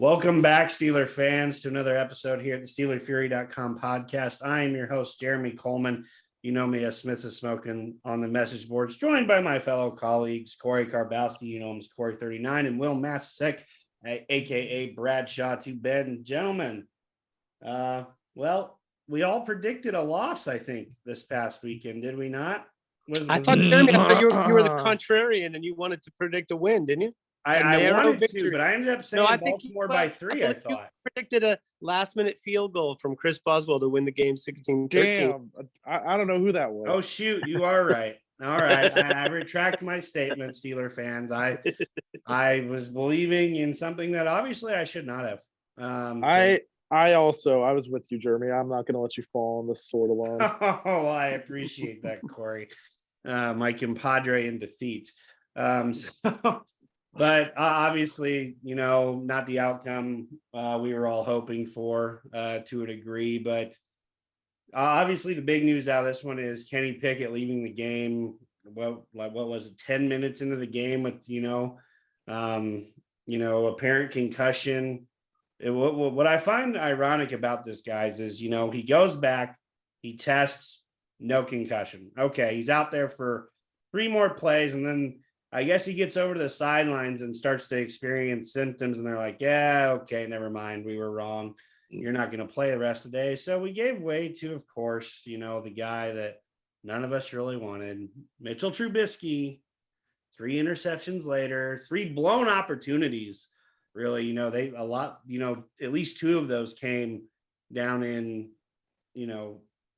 Welcome back, Steeler fans, to another episode here at the SteelerFury.com podcast. I am your host, Jeremy Kohlman. You know me as smithessmokin on the message boards, joined by my fellow colleagues, Korey Karbowsky, you know him as Korey39, and Wil Masisak, a.k.a. Bradshaw to Ben. Gentlemen, well, we all predicted a loss, I think, this past weekend, did we not? I thought, Jeremy, I thought you were the contrarian and you wanted to predict a win, didn't you? I wanted to, but I ended up saying Baltimore by 3, I thought. You predicted a last-minute field goal from Chris Boswell to win the game 16-13. Damn, I don't know who that was. Oh, shoot, you are right. All right, I retract my statement, Steeler fans. I was believing in something that obviously I should not have. I was with you, Jeremy. I'm not going to let you fall on this sword alone. Oh, I appreciate that, Korey. My compadre in defeat. But obviously, you know, not the outcome we were all hoping for to a degree. But obviously, the big news out of this one is Kenny Pickett leaving the game. What was it? 10 minutes into the game with apparent concussion. What I find ironic about this, guys, is he goes back, he tests, no concussion. Okay, he's out there for 3 more plays, and then I guess he gets over to the sidelines and starts to experience symptoms, and they're like, yeah, okay, never mind. We were wrong. You're not going to play the rest of the day. So we gave way to, of course, the guy that none of us really wanted, Mitchell Trubisky. 3 interceptions later, 3 blown opportunities. Really, at least 2 of those came down in,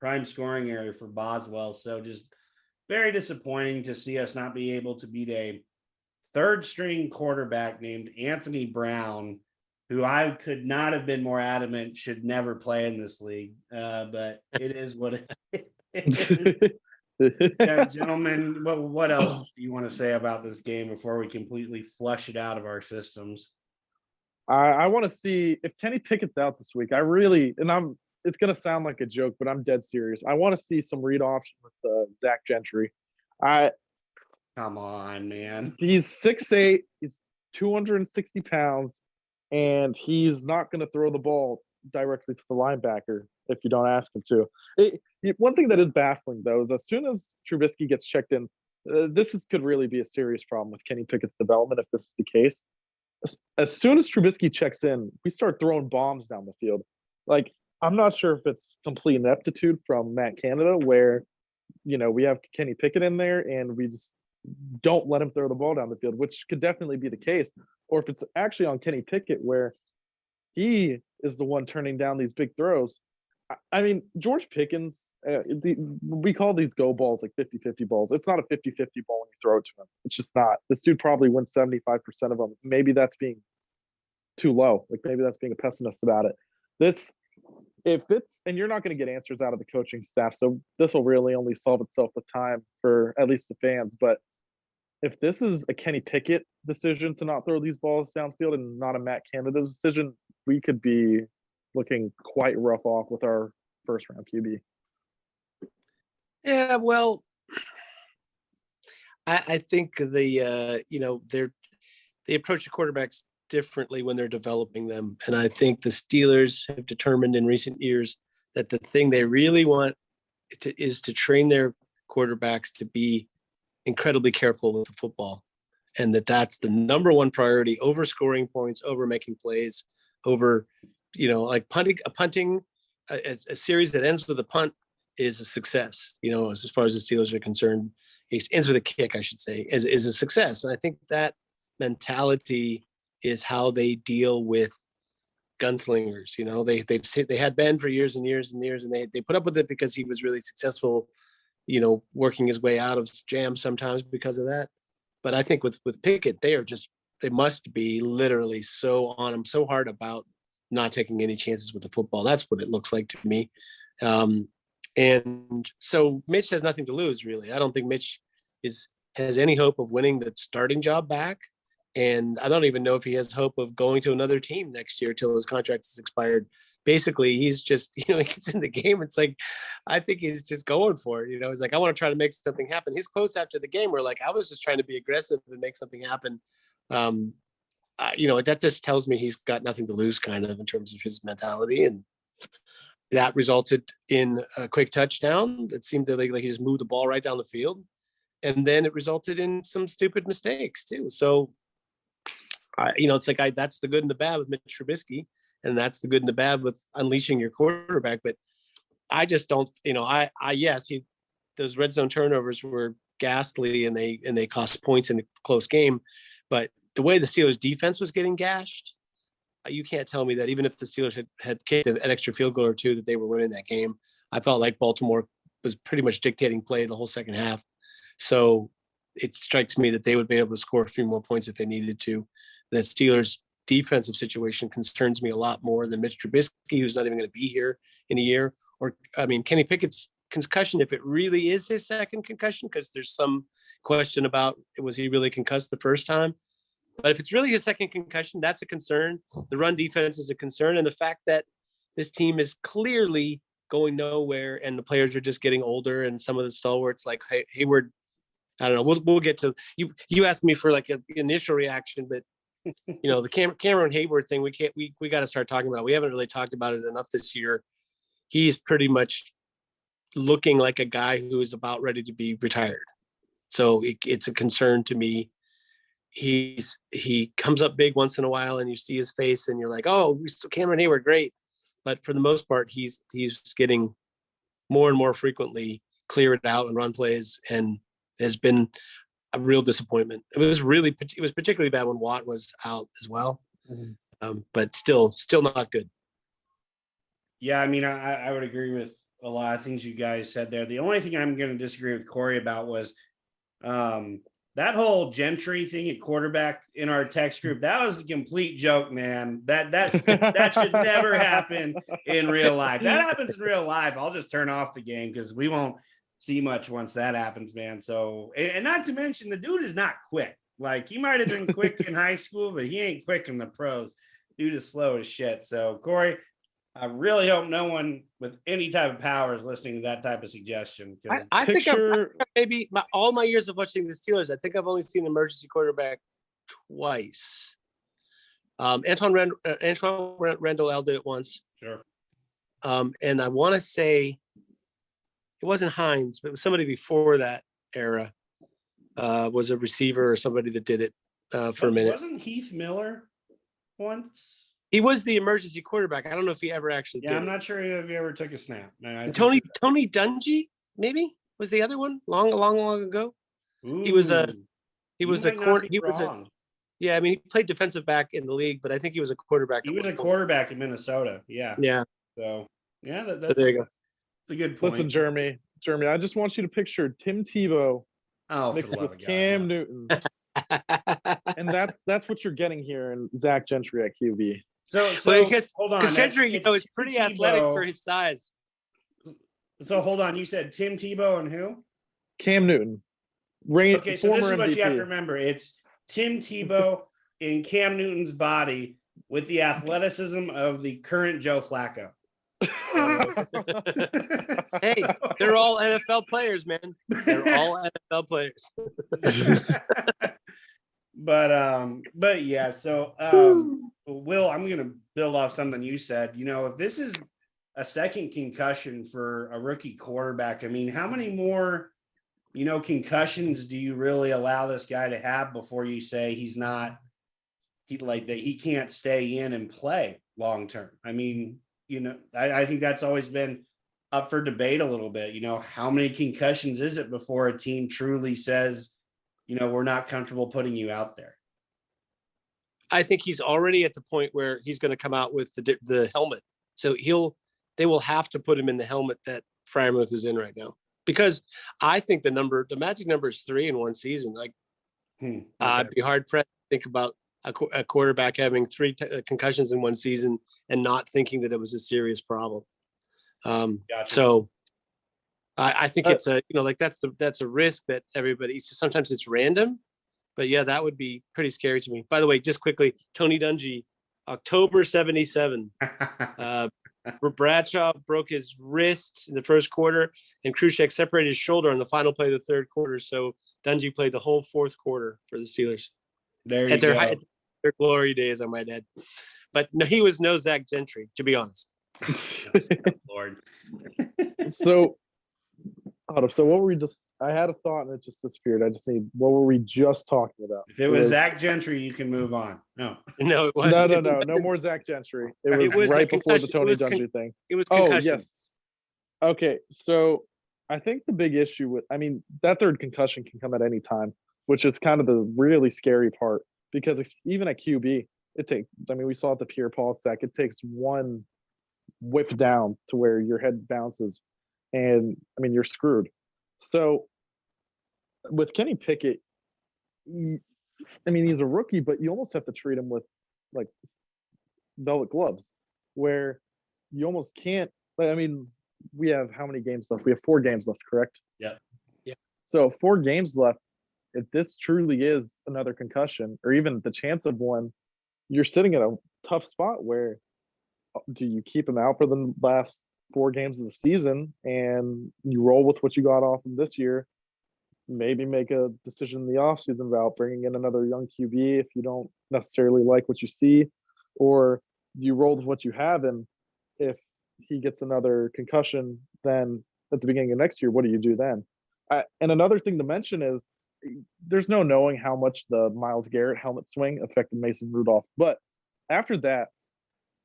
prime scoring area for Boswell. So just very disappointing to see us not be able to beat a 3rd-string quarterback named Anthony Brown, who I could not have been more adamant should never play in this league. But it is what it is. Yeah, gentlemen, what else do you want to say about this game before we completely flush it out of our systems? I want to see if Kenny Pickett's out this week. It's going to sound like a joke, but I'm dead serious. I want to see some read option with Zach Gentry. Come on, man. He's 6'8", he's 260 pounds, and he's not going to throw the ball directly to the linebacker if you don't ask him to. One thing that is baffling, though, is as soon as Trubisky gets checked in, could really be a serious problem with Kenny Pickett's development if this is the case. As soon as Trubisky checks in, we start throwing bombs down the field. Like, I'm not sure if it's complete ineptitude from Matt Canada where, we have Kenny Pickett in there and we just don't let him throw the ball down the field, which could definitely be the case. Or if it's actually on Kenny Pickett where he is the one turning down these big throws. I mean, George Pickens, we call these go balls like 50-50 balls. It's not a 50-50 ball when you throw it to him. It's just not. This dude probably wins 75% of them. Maybe that's being too low. Like maybe that's being a pessimist about it. And you're not going to get answers out of the coaching staff, so this will really only solve itself with time for at least the fans. But if this is a Kenny Pickett decision to not throw these balls downfield and not a Matt Canada's decision, we could be looking quite rough off with our first-round QB. Yeah, well, I think they approach the quarterbacks differently when they're developing them. And I think the Steelers have determined in recent years that the thing they really want is to train their quarterbacks to be incredibly careful with the football. And that's the number one priority over scoring points, over making plays, over, like punting, a series that ends with a punt is a success, as far as the Steelers are concerned. It ends with a kick, I should say, is a success. And I think that mentality is how they deal with gunslingers. They had Ben for years and years and years, and they put up with it because he was really successful, working his way out of jam sometimes because of that. But I think with Pickett, they must be literally so on him, so hard about not taking any chances with the football. That's what it looks like to me. And so Mitch has nothing to lose, really. I don't think Mitch has any hope of winning the starting job back. And I don't even know if he has hope of going to another team next year till his contract is expired. Basically, he's just, he gets in the game. It's like, I think he's just going for it. He's like, I want to try to make something happen. His quotes after the game were like, I was just trying to be aggressive and make something happen. that just tells me he's got nothing to lose kind of in terms of his mentality. And that resulted in a quick touchdown that seemed to like he just moved the ball right down the field. And then it resulted in some stupid mistakes too. So, it's like that's the good and the bad with Mitch Trubisky, and that's the good and the bad with unleashing your quarterback. But I just don't, those red zone turnovers were ghastly and they cost points in a close game. But the way the Steelers defense was getting gashed, you can't tell me that even if the Steelers had kicked an extra field goal or two, that they were winning that game. I felt like Baltimore was pretty much dictating play the whole second half. So it strikes me that they would be able to score a few more points if they needed to. The Steelers defensive situation concerns me a lot more than Mitch Trubisky, who's not even going to be here in a year. Or, Kenny Pickett's concussion, if it really is his second concussion, because there's some question about was he really concussed the first time. But if it's really his second concussion, that's a concern. The run defense is a concern. And the fact that this team is clearly going nowhere and the players are just getting older, and some of the stalwarts like Hayward, I don't know. We'll get to you. You asked me for like an initial reaction, but the Cameron Hayward thing, we got to start talking about. We haven't really talked about it enough this year. He's pretty much looking like a guy who is about ready to be retired. So it's a concern to me. He comes up big once in a while and you see his face and you're like, oh, Cameron Hayward, great. But for the most part, he's getting more and more frequently cleared out and run plays, and has been a real disappointment. It was particularly bad when Watt was out as well. Mm-hmm. But still not good. Yeah, I would agree with a lot of things you guys said there. The only thing I'm going to disagree with Korey about was that whole Gentry thing at quarterback in our text group. That was a complete joke, man. That should never happen in real life. That happens in real life, I'll just turn off the game because we won't see much once that happens, man. So, and not to mention the dude is not quick. Like, he might have been quick in high school, but he ain't quick in the pros. Dude is slow as shit. So, Korey, I really hope no one with any type of power is listening to that type of suggestion. I think maybe all my years of watching the Steelers, I think I've only seen an emergency quarterback twice. Antoine Randall did it once. Sure. And I want to say it wasn't Hines, but it was somebody before that era. Was a receiver or somebody that did it for a minute. Wasn't Heath Miller once? He was the emergency quarterback. I don't know if he ever actually did. Yeah, I'm not sure if he ever took a snap. Tony Dungy, maybe, was the other one long ago. Ooh, he was a corner. Yeah, he played defensive back in the league, but I think he was a quarterback. He was a quarterback in Minnesota. Yeah. Yeah. So yeah, that's there you go. It's a good point. Listen, Jeremy, I just want you to picture Tim Tebow mixed with Cam Newton. And that's what you're getting here in Zach Gentry at QB. So hold on. Because Gentry, is pretty athletic for his size. So hold on. You said Tim Tebow and who? Cam Newton. Okay, so this is what MVP. you have to remember. It's Tim Tebow in Cam Newton's body with the athleticism of the current Joe Flacco. Hey, they're all NFL players, man. They're all NFL players. But yeah, so Will, I'm gonna build off something you said. If this is a second concussion for a rookie quarterback, how many more concussions do you really allow this guy to have before you say he can't stay in and play long term? I think that's always been up for debate a little bit. How many concussions is it before a team truly says, we're not comfortable putting you out there? I think he's already at the point where he's going to come out with the helmet. So they will have to put him in the helmet that Freiermuth is in right now, because I think the magic number is 3 in one season. Like, okay. I'd be hard pressed to think about a quarterback having 3 concussions in one season and not thinking that it was a serious problem. Gotcha. So I think it's that's a risk that everybody. Sometimes it's random, but yeah, that would be pretty scary to me. By the way, just quickly, Tony Dungy, October 1977. Bradshaw broke his wrist in the first quarter, and Krusek separated his shoulder on the final play of the third quarter. So Dungy played the whole fourth quarter for the Steelers. There you go. their glory days, I might add. But no, he was no Zach Gentry, to be honest. Lord. So, hold up. So what were we just? I had a thought and it just disappeared. What were we just talking about? If it was Zach Gentry, you can move on. No. No, it wasn't. No more Zach Gentry. It It was was a right before the concussion. Tony Dungy thing. It was Oh, concussion. yes. Okay, so I think the big issue that third concussion can come at any time, which is kind of the really scary part because even at QB, we saw it the Pierre Paul sack. It takes one whip down to where your head bounces, and you're screwed. So with Kenny Pickett, he's a rookie, but you almost have to treat him with like velvet gloves, where you almost can't. We have how many games left? We have 4 games left, correct? Yeah. Yeah. So 4 games left. If this truly is another concussion, or even the chance of one, you're sitting at a tough spot where do you keep him out for the last 4 games of the season and you roll with what you got off him this year, maybe make a decision in the offseason about bringing in another young QB if you don't necessarily like what you see, or you roll with what you have, and if he gets another concussion, then at the beginning of next year, what do you do then? And another thing to mention is there's no knowing how much the Myles Garrett helmet swing affected Mason Rudolph. But after that,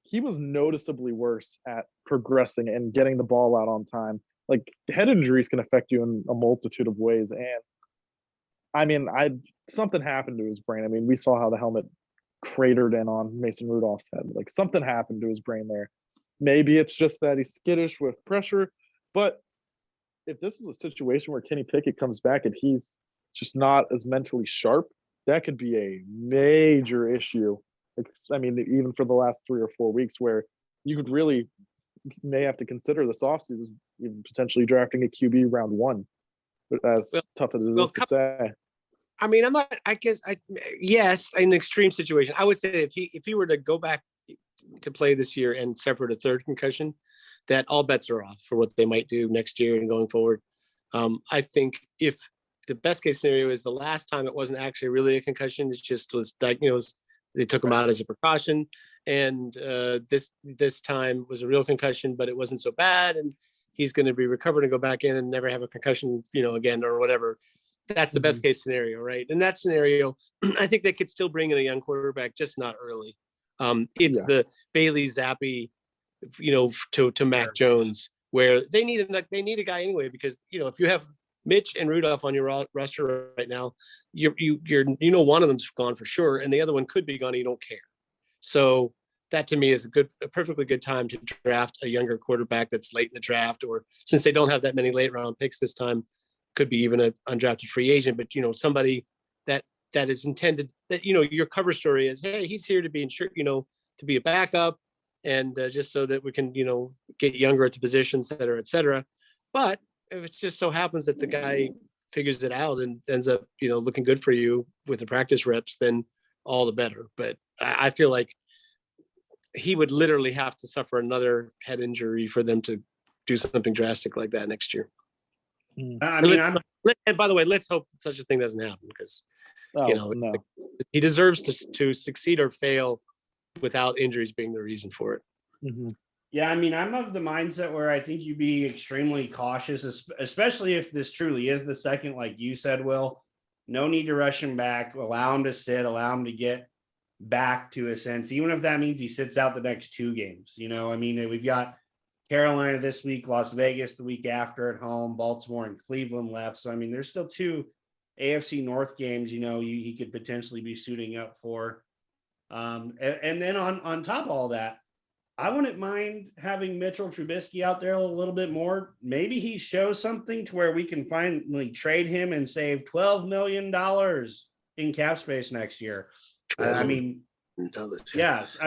he was noticeably worse at progressing and getting the ball out on time. Like, head injuries can affect you in a multitude of ways. And something happened to his brain. We saw how the helmet cratered in on Mason Rudolph's head. Like, something happened to his brain there. Maybe it's just that he's skittish with pressure, but if this is a situation where Kenny Pickett comes back and he's just not as mentally sharp, that could be a major issue. Even for the last 3 or 4 weeks, where you could really may have to consider this offseason even potentially drafting a QB round 1. As tough as it is to say. I'm not. Yes, in an extreme situation, I would say if he were to go back to play this year and suffered a third concussion, that all bets are off for what they might do next year and going forward. I think if the best case scenario is the last time it wasn't actually really a concussion, it just was diagnosed, they took him out as a precaution, and this time was a real concussion, but it wasn't so bad, and he's going to be recovered and go back in and never have a concussion, again or whatever. That's the best case scenario, right? In that scenario, I think they could still bring in a young quarterback, just not early. It's the Bailey Zappi, to Mac Jones, where they need a guy anyway, because if you have Mitch and Rudolph on your roster right now, you're one of them's gone for sure, and the other one could be gone. And you don't care. So that to me is a perfectly good time to draft a younger quarterback that's late in the draft, or since they don't have that many late round picks this time, could be even an undrafted free agent, but somebody that is intended that, your cover story is, hey, he's here to be insured, to be a backup, and just so that we can, get younger at the position, et cetera, et cetera. But if it just so happens that the guy figures it out and ends up, looking good for you with the practice reps, then all the better. But I feel like he would literally have to suffer another head injury for them to do something drastic like that next year. And by the way, let's hope such a thing doesn't happen, because no. He deserves to succeed or fail without injuries being the reason for it. Mm-hmm. Yeah, I'm of the mindset where I think you'd be extremely cautious, especially if this truly is the second, like you said, Will. No need to rush him back. Allow him to sit. Allow him to get back to a sense, even if that means he sits out the next 2 games. We've got Carolina this week, Las Vegas the week after at home, Baltimore and Cleveland left. So, there's still 2 AFC North games, he could potentially be suiting up for. And then on top of all that, I wouldn't mind having Mitchell Trubisky out there a little bit more. Maybe he shows something to where we can finally trade him and save $12 million in cap space next year. Yes.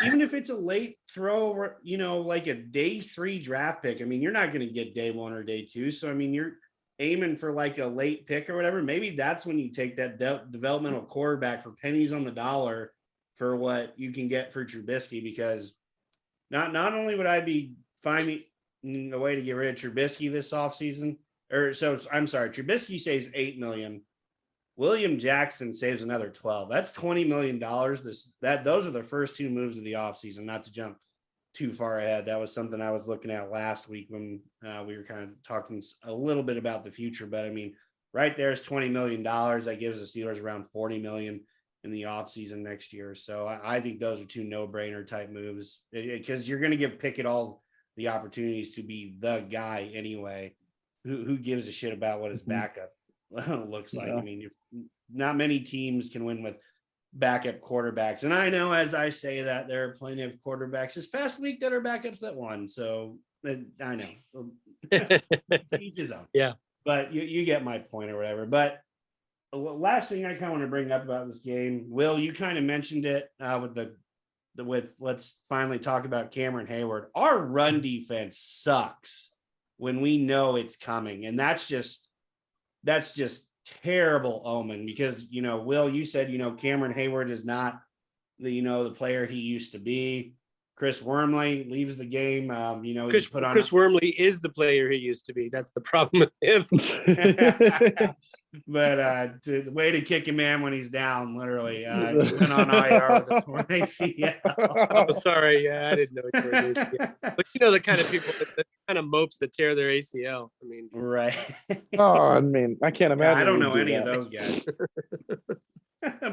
Even if it's a late throw, like a day 3 draft pick, you're not going to get day 1 or day 2. So, you're aiming for like a late pick or whatever. Maybe that's when you take that developmental quarterback for pennies on the dollar for what you can get for Trubisky, because not only would I be finding a way to get rid of Trubisky this offseason, Trubisky saves $8 million. William Jackson saves another 12. That's $20 million. Those are the first two moves of the offseason, not to jump too far ahead. That was something I was looking at last week when we were kind of talking a little bit about the future. But I mean, right there is $20 million. That gives the Steelers around $40 million in the offseason next year. So I think those are two no-brainer type moves, because you're going to give Pickett all the opportunities to be the guy anyway. Who gives a shit about what his backup looks like? Yeah. I mean, not many teams can win with backup quarterbacks. And I know as I say that, there are plenty of quarterbacks this past week that are backups that won. So I know. Each his own. Yeah. But you get my point or whatever. But last thing I kind of want to bring up about this game, Will, you kind of mentioned it with let's finally talk about Cameron Hayward. Our run defense sucks when we know it's coming. And that's just terrible omen, because, Will, you said, Cameron Hayward is not the player he used to be. Chris Wormley leaves the game. Chris Wormley is the player he used to be. That's the problem with him. But the way to kick a man when he's down, literally, he's been on IR with a torn ACL. Oh, sorry. Yeah, I didn't know it was ACL. But the kind of people, the kind of mopes that tear their ACL. I mean, right. I mean, I can't imagine. I don't know any that. of those guys.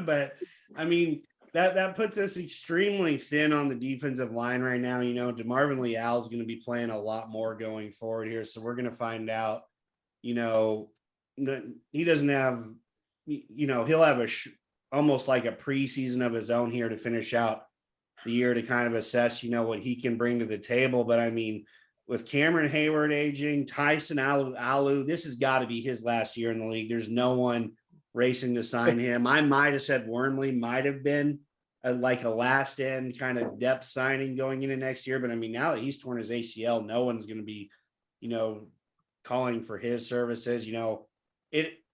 But I mean, that puts us extremely thin on the defensive line right now. DeMarvin Leal is going to be playing a lot more going forward here. So we're going to find out, he doesn't have, he'll have almost like a preseason of his own here to finish out the year to kind of assess, what he can bring to the table. But I mean, with Cameron Hayward aging, Tyson Alu, this has got to be his last year in the league. There's no one racing to sign him. I might have said Wormley might have been like a last end kind of depth signing going into next year. But I mean, now that he's torn his ACL, no one's going to be, calling for his services.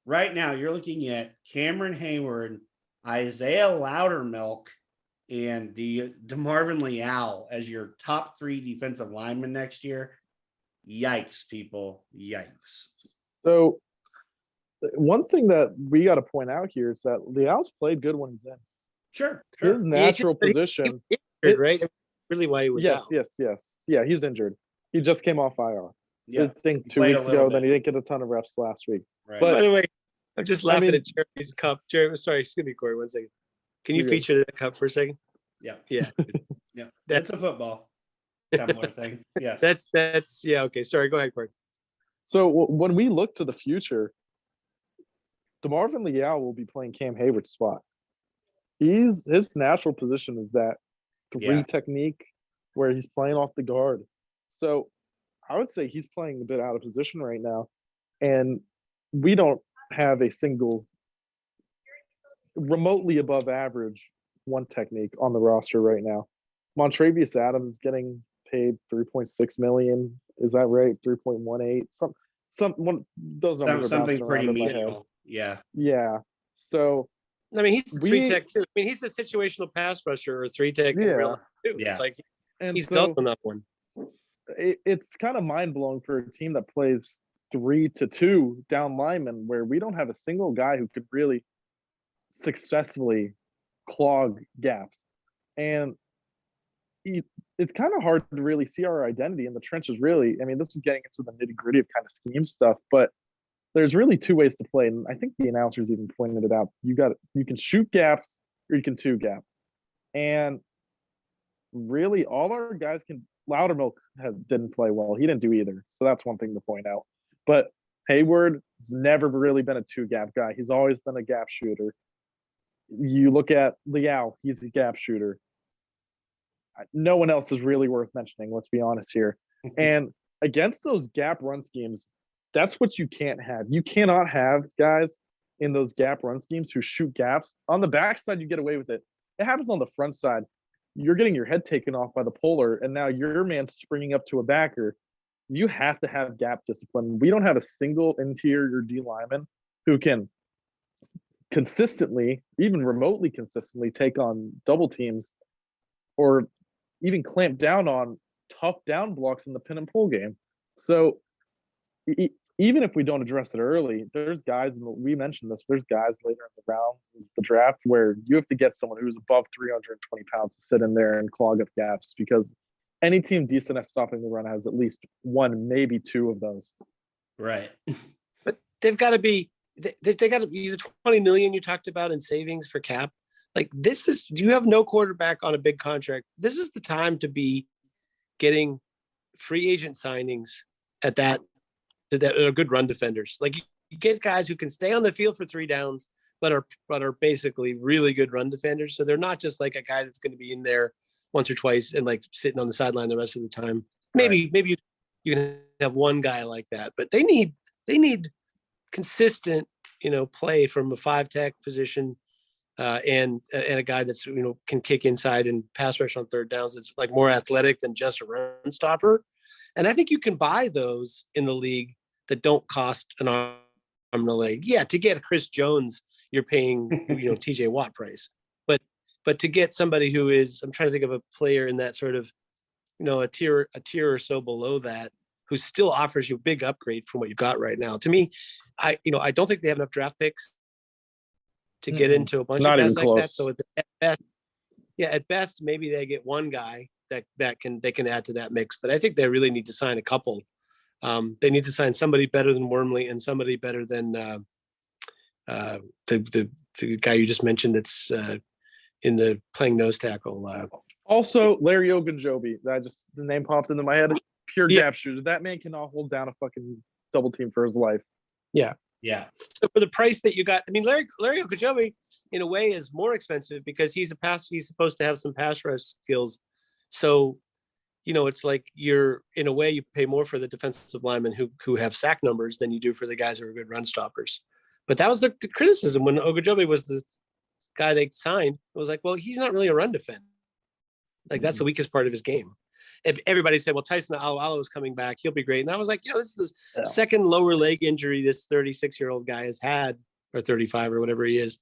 Right now you're looking at Cameron Hayward, Isaiah Loudermilk, and DeMarvin Leal as your top three defensive linemen next year. Yikes, people. Yikes. So one thing that we got to point out here is that Leal's played good when he's in. Sure. His natural position. Injured, right? Really why he was out. Yes. Yeah, he's injured. He just came off IR. Yeah. I think 2 weeks ago, then he didn't get a ton of reps last week. Right. But by the way, I'm just laughing mean, at Jeremy's cup. Jeremy, sorry, excuse me, Korey, 1 second. Can you feature that cup for a second? Yeah. Yeah. Yeah. That's a football tumbler thing. Yes. That's yeah. Okay. Sorry. Go ahead, Korey. So when we look to the future, DeMarvin Leal will be playing Cam Hayward's spot. His natural position is that three technique where he's playing off the guard. So I would say he's playing a bit out of position right now. And we don't have a single remotely above average one technique on the roster right now. Montravius Adams is getting paid $3.6 million. Is that right? 3.18. Those numbers something are pretty in my head. menial. Yeah. Yeah. So I mean, he's a three tech too. I mean, he's a situational pass rusher or three tech. Yeah. Too. Yeah. It's like and he's so dealt on that one. it's kind of mind blowing for a team that plays 3-2 down linemen, where we don't have a single guy who could really successfully clog gaps. And it's kind of hard to really see our identity in the trenches, really. I mean, this is getting into the nitty gritty of kind of scheme stuff, but there's really two ways to play. And I think the announcers even pointed it out. You can shoot gaps or you can two gap. And really all our guys can. Loudermilk didn't play well. He didn't do either. So that's one thing to point out. But Hayward has never really been a two gap guy. He's always been a gap shooter. You look at Leal, he's a gap shooter. No one else is really worth mentioning, let's be honest here. And against those gap run schemes, that's what you can't have. You cannot have guys in those gap run schemes who shoot gaps. On the backside, you get away with it. It happens on the front side. You're getting your head taken off by the puller, and now your man's springing up to a backer. You have to have gap discipline. We don't have a single interior D lineman who can consistently, even remotely consistently, take on double teams or even clamp down on tough down blocks in the pin and pull game. So even if we don't address it early, there's guys, we mentioned this, there's guys later in the round, the draft, where you have to get someone who's above 320 pounds to sit in there and clog up gaps, because any team decent at stopping the run has at least one, maybe two of those. Right. But they've got to be, they got to be the 20 million you talked about in savings for cap. Like, this is, you have no quarterback on a big contract. This is the time to be getting free agent signings at that are good run defenders. Like, you get guys who can stay on the field for 3 downs, but are basically really good run defenders. So they're not just like a guy that's going to be in there once or twice and like sitting on the sideline the rest of the time. Maybe you can have one guy like that, but they need consistent, play from a 5-tech position, and a guy that's, can kick inside and pass rush on 3rd downs. That's like more athletic than just a run stopper. And I think you can buy those in the league that don't cost an arm and a leg. Yeah, to get Chris Jones, you're paying, TJ Watt price. But to get somebody who is, I'm trying to think of a player in that sort of, a tier or so below that, who still offers you a big upgrade from what you've got right now. To me, I don't think they have enough draft picks to get into a bunch of guys like that. So at best, maybe they get one guy that they can add to that mix. But I think they really need to sign a couple. They need to sign somebody better than Wormley and somebody better than the guy you just mentioned that's in the playing nose tackle. Also, Larry Ogunjobi. The name popped into my head. Pure gap shooter. That man cannot hold down a fucking double team for his life. Yeah. Yeah. So for the price that you got, I mean, Larry Ogunjobi in a way is more expensive because he's supposed to have some pass rush skills. So, it's like you're, in a way, you pay more for the defensive linemen who have sack numbers than you do for the guys who are good run stoppers. But that was the criticism when Ogunjobi was the guy they signed. It was like, well, he's not really a run defender. Like, that's the weakest part of his game. Everybody said, well, Tyson Alualu is coming back. He'll be great. And I was like, this is the second lower leg injury this 36-year-old guy has had, or 35 or whatever he is.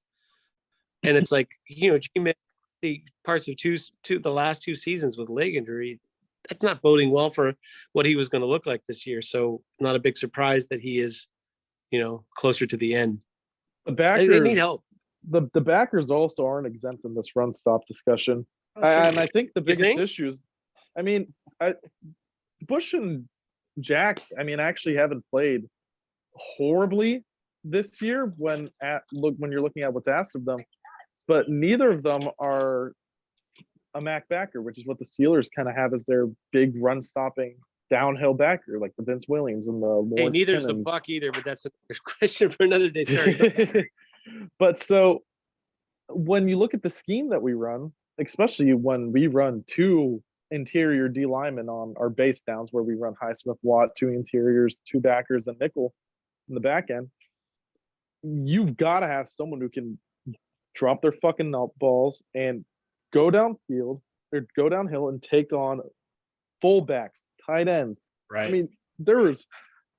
And it's like, he missed the parts of the last 2 seasons with leg injury. That's not boding well for what he was going to look like this year. So not a big surprise that he is, closer to the end. The backers, they need help. The backers also aren't exempt in this run stop discussion. Oh, sure. And I think the biggest issues, Bush and Jack, actually haven't played horribly this year when you're looking at what's asked of them, but neither of them are a MAC backer, which is what the Steelers kind of have as their big run stopping downhill backer, like the Vince Williams and the Lawrence Hey, neither's Timmons. the Buck either, but that's a question for another day. Sorry. But so when you look at the scheme that we run, especially when we run 2 interior D linemen on our base downs, where we run Highsmith, Watt, 2 interiors, 2 backers, and nickel in the back end, you've got to have someone who can drop their fucking balls and go downfield or go downhill and take on fullbacks, tight ends. Right.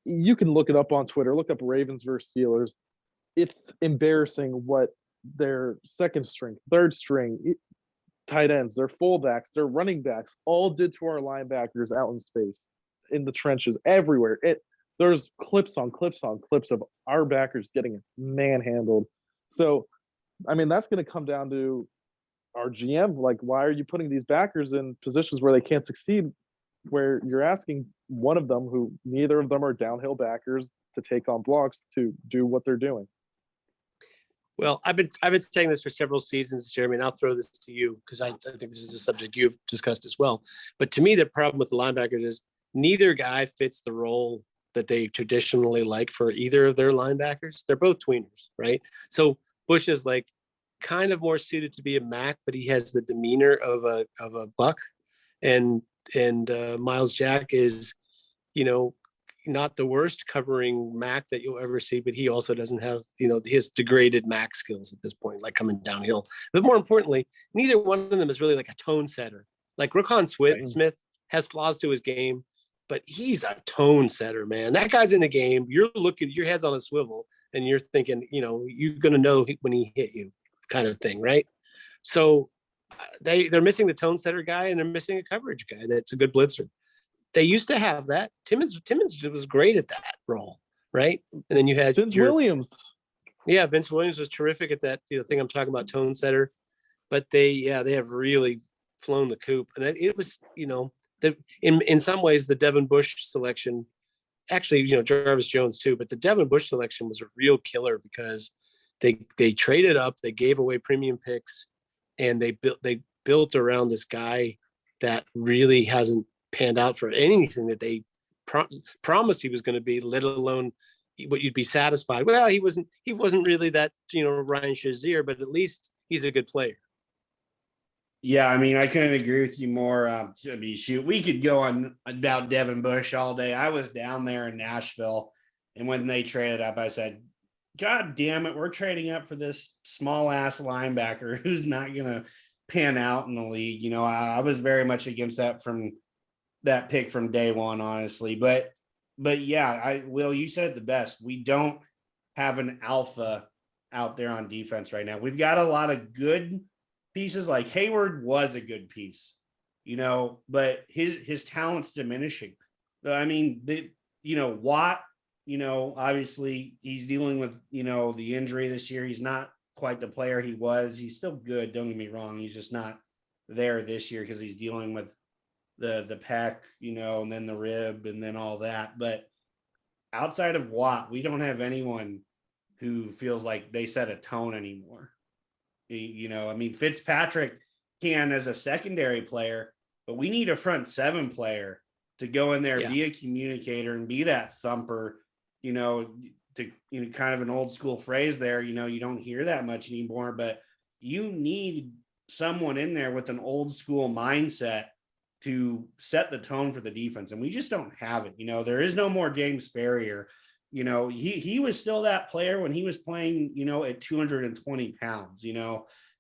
You can look it up on Twitter, look up Ravens versus Steelers. It's embarrassing what their second string, third string, tight ends, their fullbacks, their running backs all did to our linebackers out in space, in the trenches, everywhere. There's clips on clips on clips of our backers getting manhandled. So, that's going to come down to our GM. Like, why are you putting these backers in positions where they can't succeed, where you're asking one of them, who neither of them are downhill backers, to take on blocks to do what they're doing? Well, I've been saying this for several seasons, Jeremy, and I'll throw this to you because I think this is a subject you've discussed as well. But to me, the problem with the linebackers is neither guy fits the role that they traditionally like for either of their linebackers. They're both tweeners, right? So Bush is like kind of more suited to be a Mac, but he has the demeanor of a Buck, and Miles Jack is, not the worst covering Mac that you'll ever see, but he also doesn't have, his degraded Mac skills at this point, like coming downhill. But more importantly, neither one of them is really like a tone setter. Like Roquan Smith has flaws to his game, but he's a tone setter, man. That guy's in the game. You're looking, your head's on a swivel, and you're thinking, you're going to know when he hit you, kind of thing, right? So they're missing the tone setter guy, and they're missing a coverage guy that's a good blitzer. They used to have that. Timmons was great at that role, right? And then you had Vince Williams. Yeah, Vince Williams was terrific at that thing I'm talking about, tone setter. But they have really flown the coop, and it was in some ways the Devin Bush selection, actually Jarvis Jones too, but the Devin Bush selection was a real killer because they traded up, they gave away premium picks, and they built around this guy that really hasn't panned out for anything that they promised he was going to be, let alone what you'd be satisfied. Well, he wasn't really that Ryan Shazier, but at least he's a good player. Yeah, I mean, I couldn't agree with you more. I mean, shoot, we could go on about Devin Bush all day. I was down there in Nashville, and when they traded up, I said, God damn it, we're trading up for this small ass linebacker who's not going to pan out in the league. I was very much against that pick from day one, honestly. But yeah, Will, you said it the best. We don't have an alpha out there on defense right now. We've got a lot of good pieces, like Hayward was a good piece, but his talent's diminishing. I mean, Watt, obviously he's dealing with, the injury this year. He's not quite the player he was. He's still good. Don't get me wrong. He's just not there this year because he's dealing with the pec, and then the rib and then all that. But outside of Watt, we don't have anyone who feels like they set a tone anymore. I mean, Fitzpatrick can as a secondary player, but we need a front seven player to go in there, be a communicator and be that thumper, to kind of an old school phrase there, you don't hear that much anymore, but you need someone in there with an old school mindset to set the tone for the defense. And we just don't have it. There is no more James Ferrier. He was still that player when he was playing, at 220 pounds,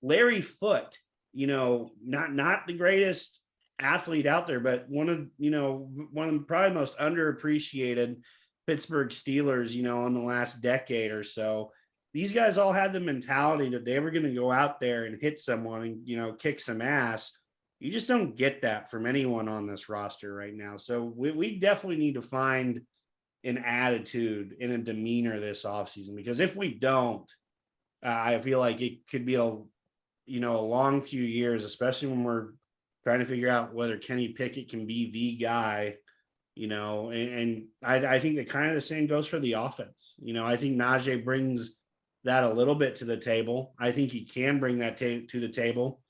Larry Foote, not the greatest athlete out there, but one of the probably most underappreciated Pittsburgh Steelers, in the last decade or so. These guys all had the mentality that they were going to go out there and hit someone and, kick some ass. You just don't get that from anyone on this roster right now. So we definitely need to find an attitude and a demeanor this offseason, because if we don't, I feel like it could be a long few years, especially when we're trying to figure out whether Kenny Pickett can be the guy, and I think that kind of the same goes for the offense. I think Najee brings that a little bit to the table. I think he can bring that to the table,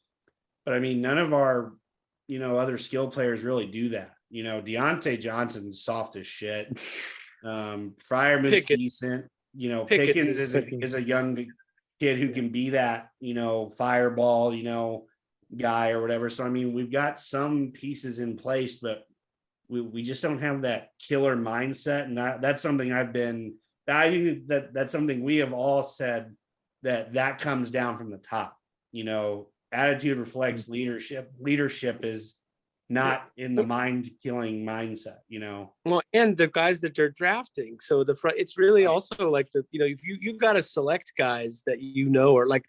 but I mean, none of our, other skill players really do that. Deontay Johnson's soft as shit. Freiermuth's decent. Pickens is a young kid who can be that, fireball, guy or whatever. So, I mean, we've got some pieces in place, but we just don't have that killer mindset. And that's something I think that's something we have all said, that comes down from the top. Attitude reflects leadership. Leadership is not in the mind-killing mindset, Well, and the guys that they're drafting. So it's really also like you got to select guys that or like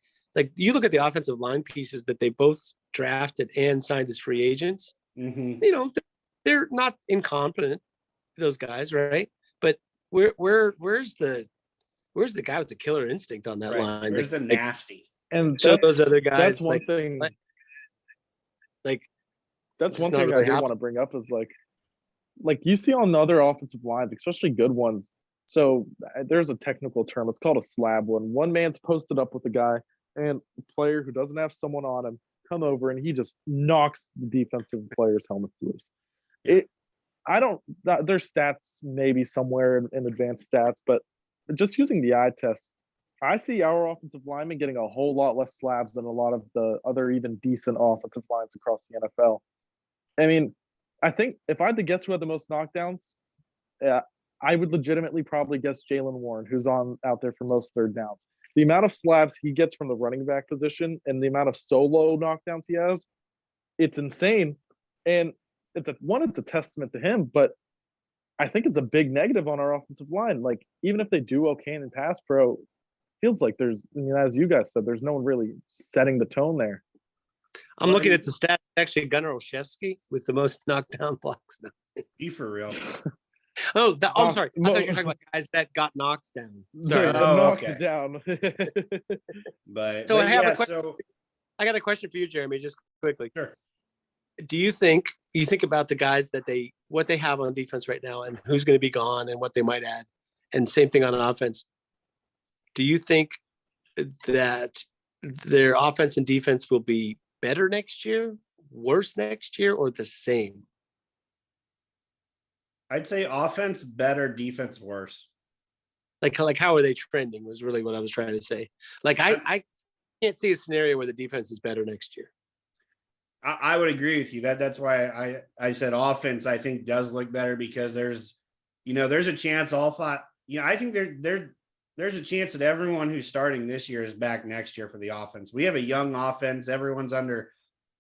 you look at the offensive line pieces that they both drafted and signed as free agents. Mm-hmm. They're not incompetent, those guys, right? But where's the guy with the killer instinct on that line? Where's the nasty? And so those other guys. That's one thing. That's one thing I do want to bring up is like you see on other offensive lines, especially good ones. So there's a technical term. It's called a slab when one man's posted up with a guy and a player who doesn't have someone on him come over and he just knocks the defensive player's helmets loose. There's stats maybe somewhere in advanced stats, but just using the eye test, I see our offensive linemen getting a whole lot less slabs than a lot of the other even decent offensive lines across the NFL. I mean, I think if I had to guess who had the most knockdowns, I would legitimately probably guess Jaylen Warren, who's out there for most third downs. The amount of slabs he gets from the running back position and the amount of solo knockdowns he has, it's insane. And it's a testament to him, but I think it's a big negative on our offensive line. Like, even if they do okay in pass pro, feels like there's, as you guys said, there's no one really setting the tone there. I'm looking at the stats. Actually, Gunnar Olszewski with the most knockdown blocks now. Be for real. Oh, I'm sorry. I thought you were Mo- talking about guys that got knocked down. They Sorry. Oh, knocked okay. it down. But So I have a yeah, question. so I got a question for you, Jeremy, just quickly. sure. Do you think about the guys that what they have on defense right now and who's going to be gone and what they might add, and same thing on offense? Do you think that their offense and defense will be better next year, worse next year, or the same? I'd say offense better, defense worse. Like how are they trending was really what I was trying to say. Like I can't see a scenario where the defense is better next year. I would agree with you. That's why I said offense, I think, does look better, because there's a chance all thought, I think there's a chance that everyone who's starting this year is back next year for the offense. We have a young offense. Everyone's under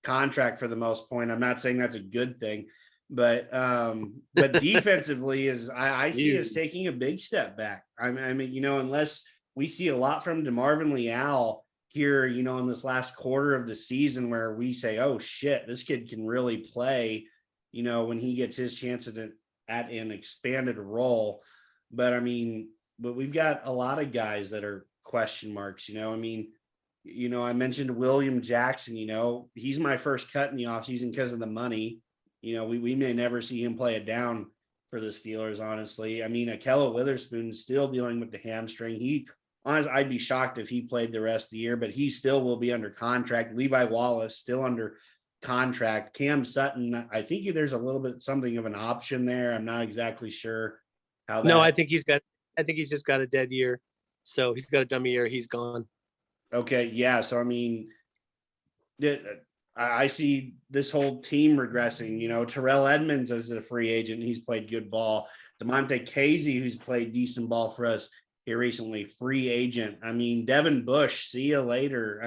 contract for the most point. I'm not saying that's a good thing, but defensively I see us taking a big step back. I mean, unless we see a lot from DeMarvin Leal here, in this last quarter of the season, where we say, oh shit, this kid can really play, when he gets his chance at an expanded role. But we've got a lot of guys that are question marks, I mentioned William Jackson, he's my first cut in the offseason because of the money. We may never see him play it down for the Steelers, honestly. Akella Witherspoon's still dealing with the hamstring. I'd be shocked if he played the rest of the year, but he still will be under contract. Levi Wallace still under contract. Cam Sutton, I think there's a little bit something of an option there. I'm not exactly sure how that. No, I think he's just got a dead year. So he's got a dummy year. He's gone. Okay. Yeah. So, I see this whole team regressing. Terrell Edmonds is a free agent. He's played good ball. DeMonte Casey, who's played decent ball for us here recently, free agent. Devin Bush, see you later.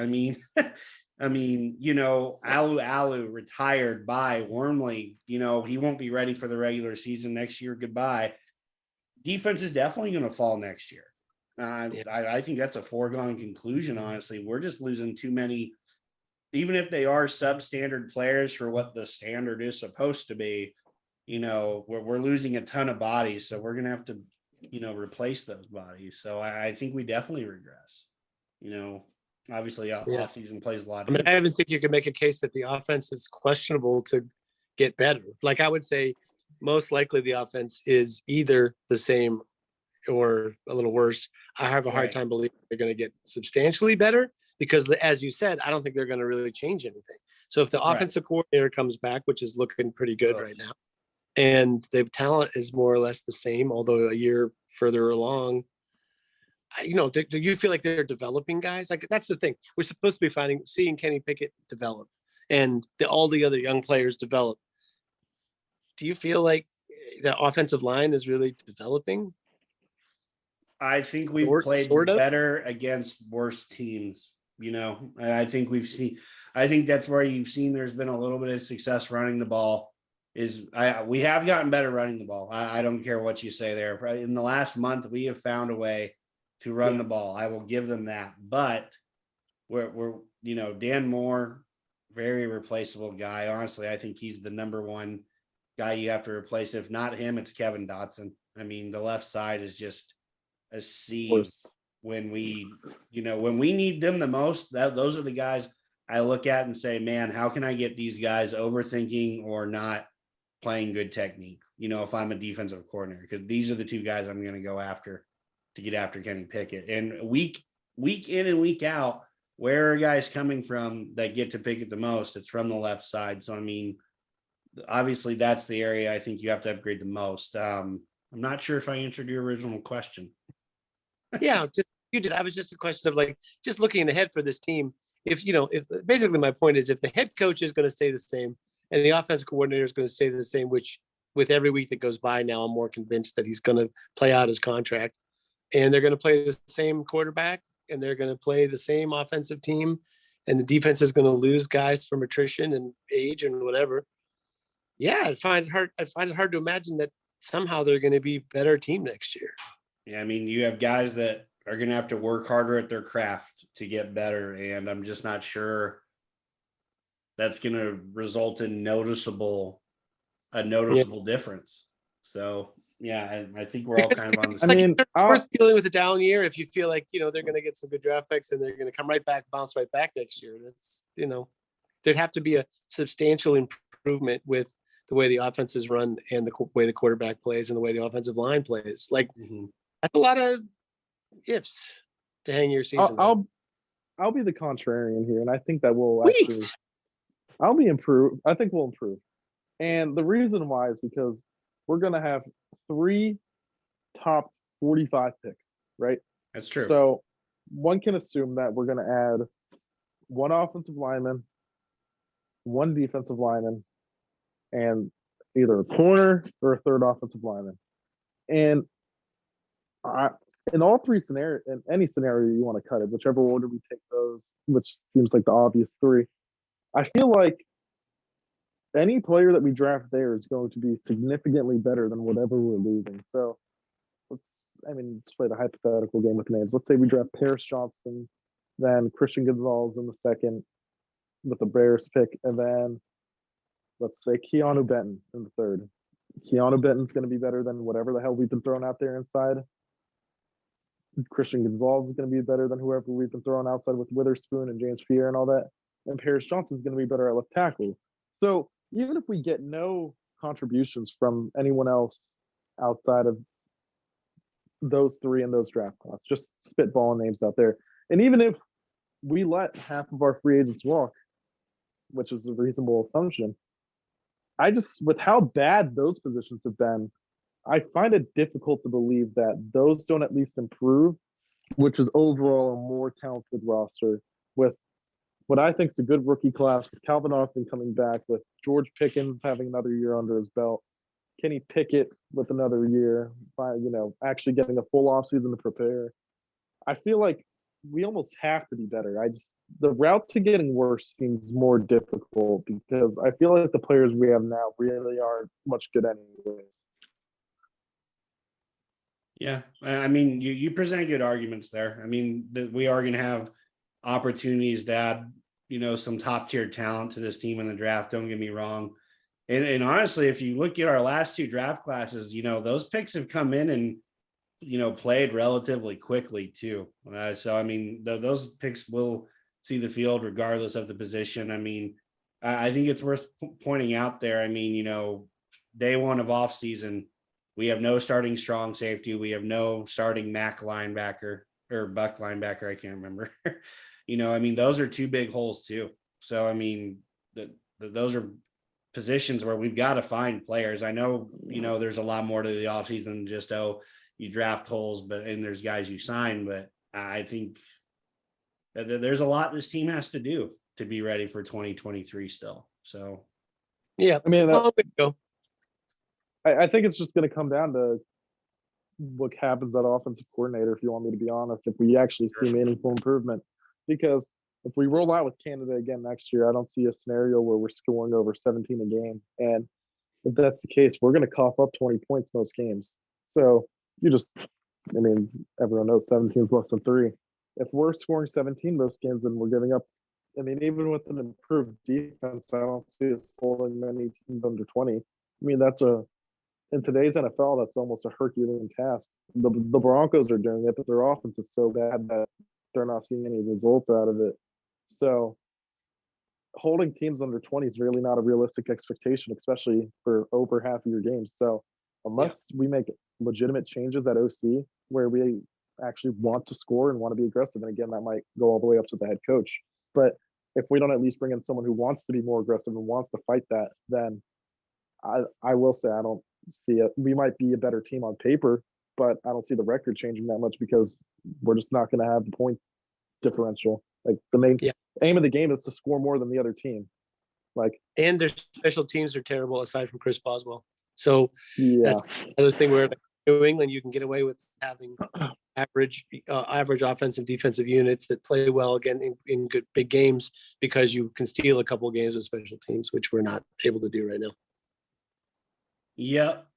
Alu retired. Bye. Wormley, he won't be ready for the regular season next year. Goodbye. Defense is definitely going to fall next year. I think that's a foregone conclusion, honestly. We're just losing too many, even if they are substandard players for what the standard is supposed to be. We're losing a ton of bodies, so we're going to have to, replace those bodies. So I think we definitely regress. Obviously off-season plays a lot. I even think you could make a case that the offense is questionable to get better. Like I would say, most likely the offense is either the same or a little worse. I have a hard time believing they're going to get substantially better because, as you said, I don't think they're going to really change anything. So if the offensive coordinator comes back, which is looking pretty good right now, and the talent is more or less the same, although a year further along, do you feel like they're developing guys? Like that's the thing. We're supposed to be seeing Kenny Pickett develop and all the other young players develop. Do you feel like the offensive line is really developing? I think we've played better against worse teams. I think that's where you've seen there's been a little bit of success running the ball. We have gotten better running the ball. I don't care what you say there. In the last month, we have found a way to run the ball. I will give them that. But we're Dan Moore, very replaceable guy. Honestly, I think he's the number one guy you have to replace. If not him, it's Kevin Dotson. The left side is just a C when we need them the most. Those are the guys I look at and say, man, how can I get these guys overthinking or not playing good technique? If I'm a defensive coordinator, because these are the two guys I'm going to go after to get after Kenny Pickett. And week in and week out, where are guys coming from that get to Pickett the most? It's from the left side. So, obviously that's the area I think you have to upgrade the most. I'm not sure if I answered your original question. Yeah, you did. I was just a question of just looking ahead for this team. If basically my point is, if the head coach is going to stay the same and the offensive coordinator is going to stay the same, which with every week that goes by now, I'm more convinced that he's going to play out his contract, and they're going to play the same quarterback and they're going to play the same offensive team, and the defense is going to lose guys from attrition and age and whatever. Yeah, I find it hard to imagine that somehow they're going to be a better team next year. Yeah, you have guys that are going to have to work harder at their craft to get better, and I'm just not sure that's going to result in a noticeable difference. So, Yeah, I think we're all kind of on the I same. mean, worth dealing with a down year if you feel like, they're going to get some good draft picks and they're going to come right back, bounce right back next year. That's, there'd have to be a substantial improvement with the way the offense is run and the way the quarterback plays and the way the offensive line plays. Like, that's a lot of ifs to hang your season on. I'll be the contrarian here, and I think that we'll Sweet. actually I'll be improved. I think we'll improve. And the reason why is because we're gonna have 3 top 45 picks, right? That's true. So one can assume that we're gonna add 1 offensive lineman, 1 defensive lineman, and either a corner or a 3rd offensive lineman. And in all 3 scenarios, in any scenario you want to cut it, whichever order we take those, which seems like the obvious 3, I feel like any player that we draft there is going to be significantly better than whatever we're losing. So let's play the hypothetical game with names. Let's say we draft Paris Johnson, then Christian Gonzalez in the 2nd with the Bears pick, and then let's say Keanu Benton in the 3rd. Keanu Benton's going to be better than whatever the hell we've been throwing out there inside. Christian Gonzalez is going to be better than whoever we've been throwing outside with Witherspoon and James Pierre and all that. And Paris Johnson's going to be better at left tackle. So even if we get no contributions from anyone else outside of those 3 in those draft class, just spitballing names out there. And even if we let half of our free agents walk, which is a reasonable assumption, with how bad those positions have been, I find it difficult to believe that those don't at least improve, which is overall a more talented roster with what I think is a good rookie class, with Calvin Austin coming back, with George Pickens having another year under his belt, Kenny Pickett with another year, actually getting a full offseason to prepare. I feel like we almost have to be better. The route to getting worse seems more difficult because I feel like the players we have now really aren't much good anyways. Yeah, I mean, you present good arguments there. I mean, we are going to have opportunities to add, some top tier talent to this team in the draft. Don't get me wrong. And honestly, if you look at our last 2 draft classes, those picks have come in and, played relatively quickly too. So, I mean, those picks will see the field regardless of the position. I mean, I think it's worth pointing out there. I mean, day 1 of off season, we have no starting strong safety. We have no starting Mac linebacker or Buck linebacker. I can't remember. I mean, those are 2 big holes too. So, I mean, those are positions where we've got to find players. I know, there's a lot more to the offseason than just, you draft holes, and there's guys you sign, but I think that there's a lot this team has to do to be ready for 2023 still. So, yeah, I mean, go. I think it's just going to come down to what happens at offensive coordinator, if you want me to be honest, if we actually see meaningful improvement. Because if we roll out with Canada again next year, I don't see a scenario where we're scoring over 17 a game. And if that's the case, we're going to cough up 20 points most games. So everyone knows 17 is less than 3. If we're scoring 17 most games and we're giving up, even with an improved defense, I don't see us holding many teams under 20. In today's NFL, that's almost a Herculean task. The Broncos are doing it, but their offense is so bad that they're not seeing any results out of it. So holding teams under 20 is really not a realistic expectation, especially for over half of your games. So unless we make legitimate changes at OC where we actually want to score and want to be aggressive, and again, that might go all the way up to the head coach. But if we don't at least bring in someone who wants to be more aggressive and wants to fight that, then I will say I don't see it. We might be a better team on paper, but I don't see the record changing that much because we're just not going to have the point differential. Like the main aim of the game is to score more than the other team. And their special teams are terrible aside from Chris Boswell. So that's another thing where New England, you can get away with having average offensive defensive units that play well again in good big games because you can steal a couple of games with special teams, which we're not able to do right now. Yep.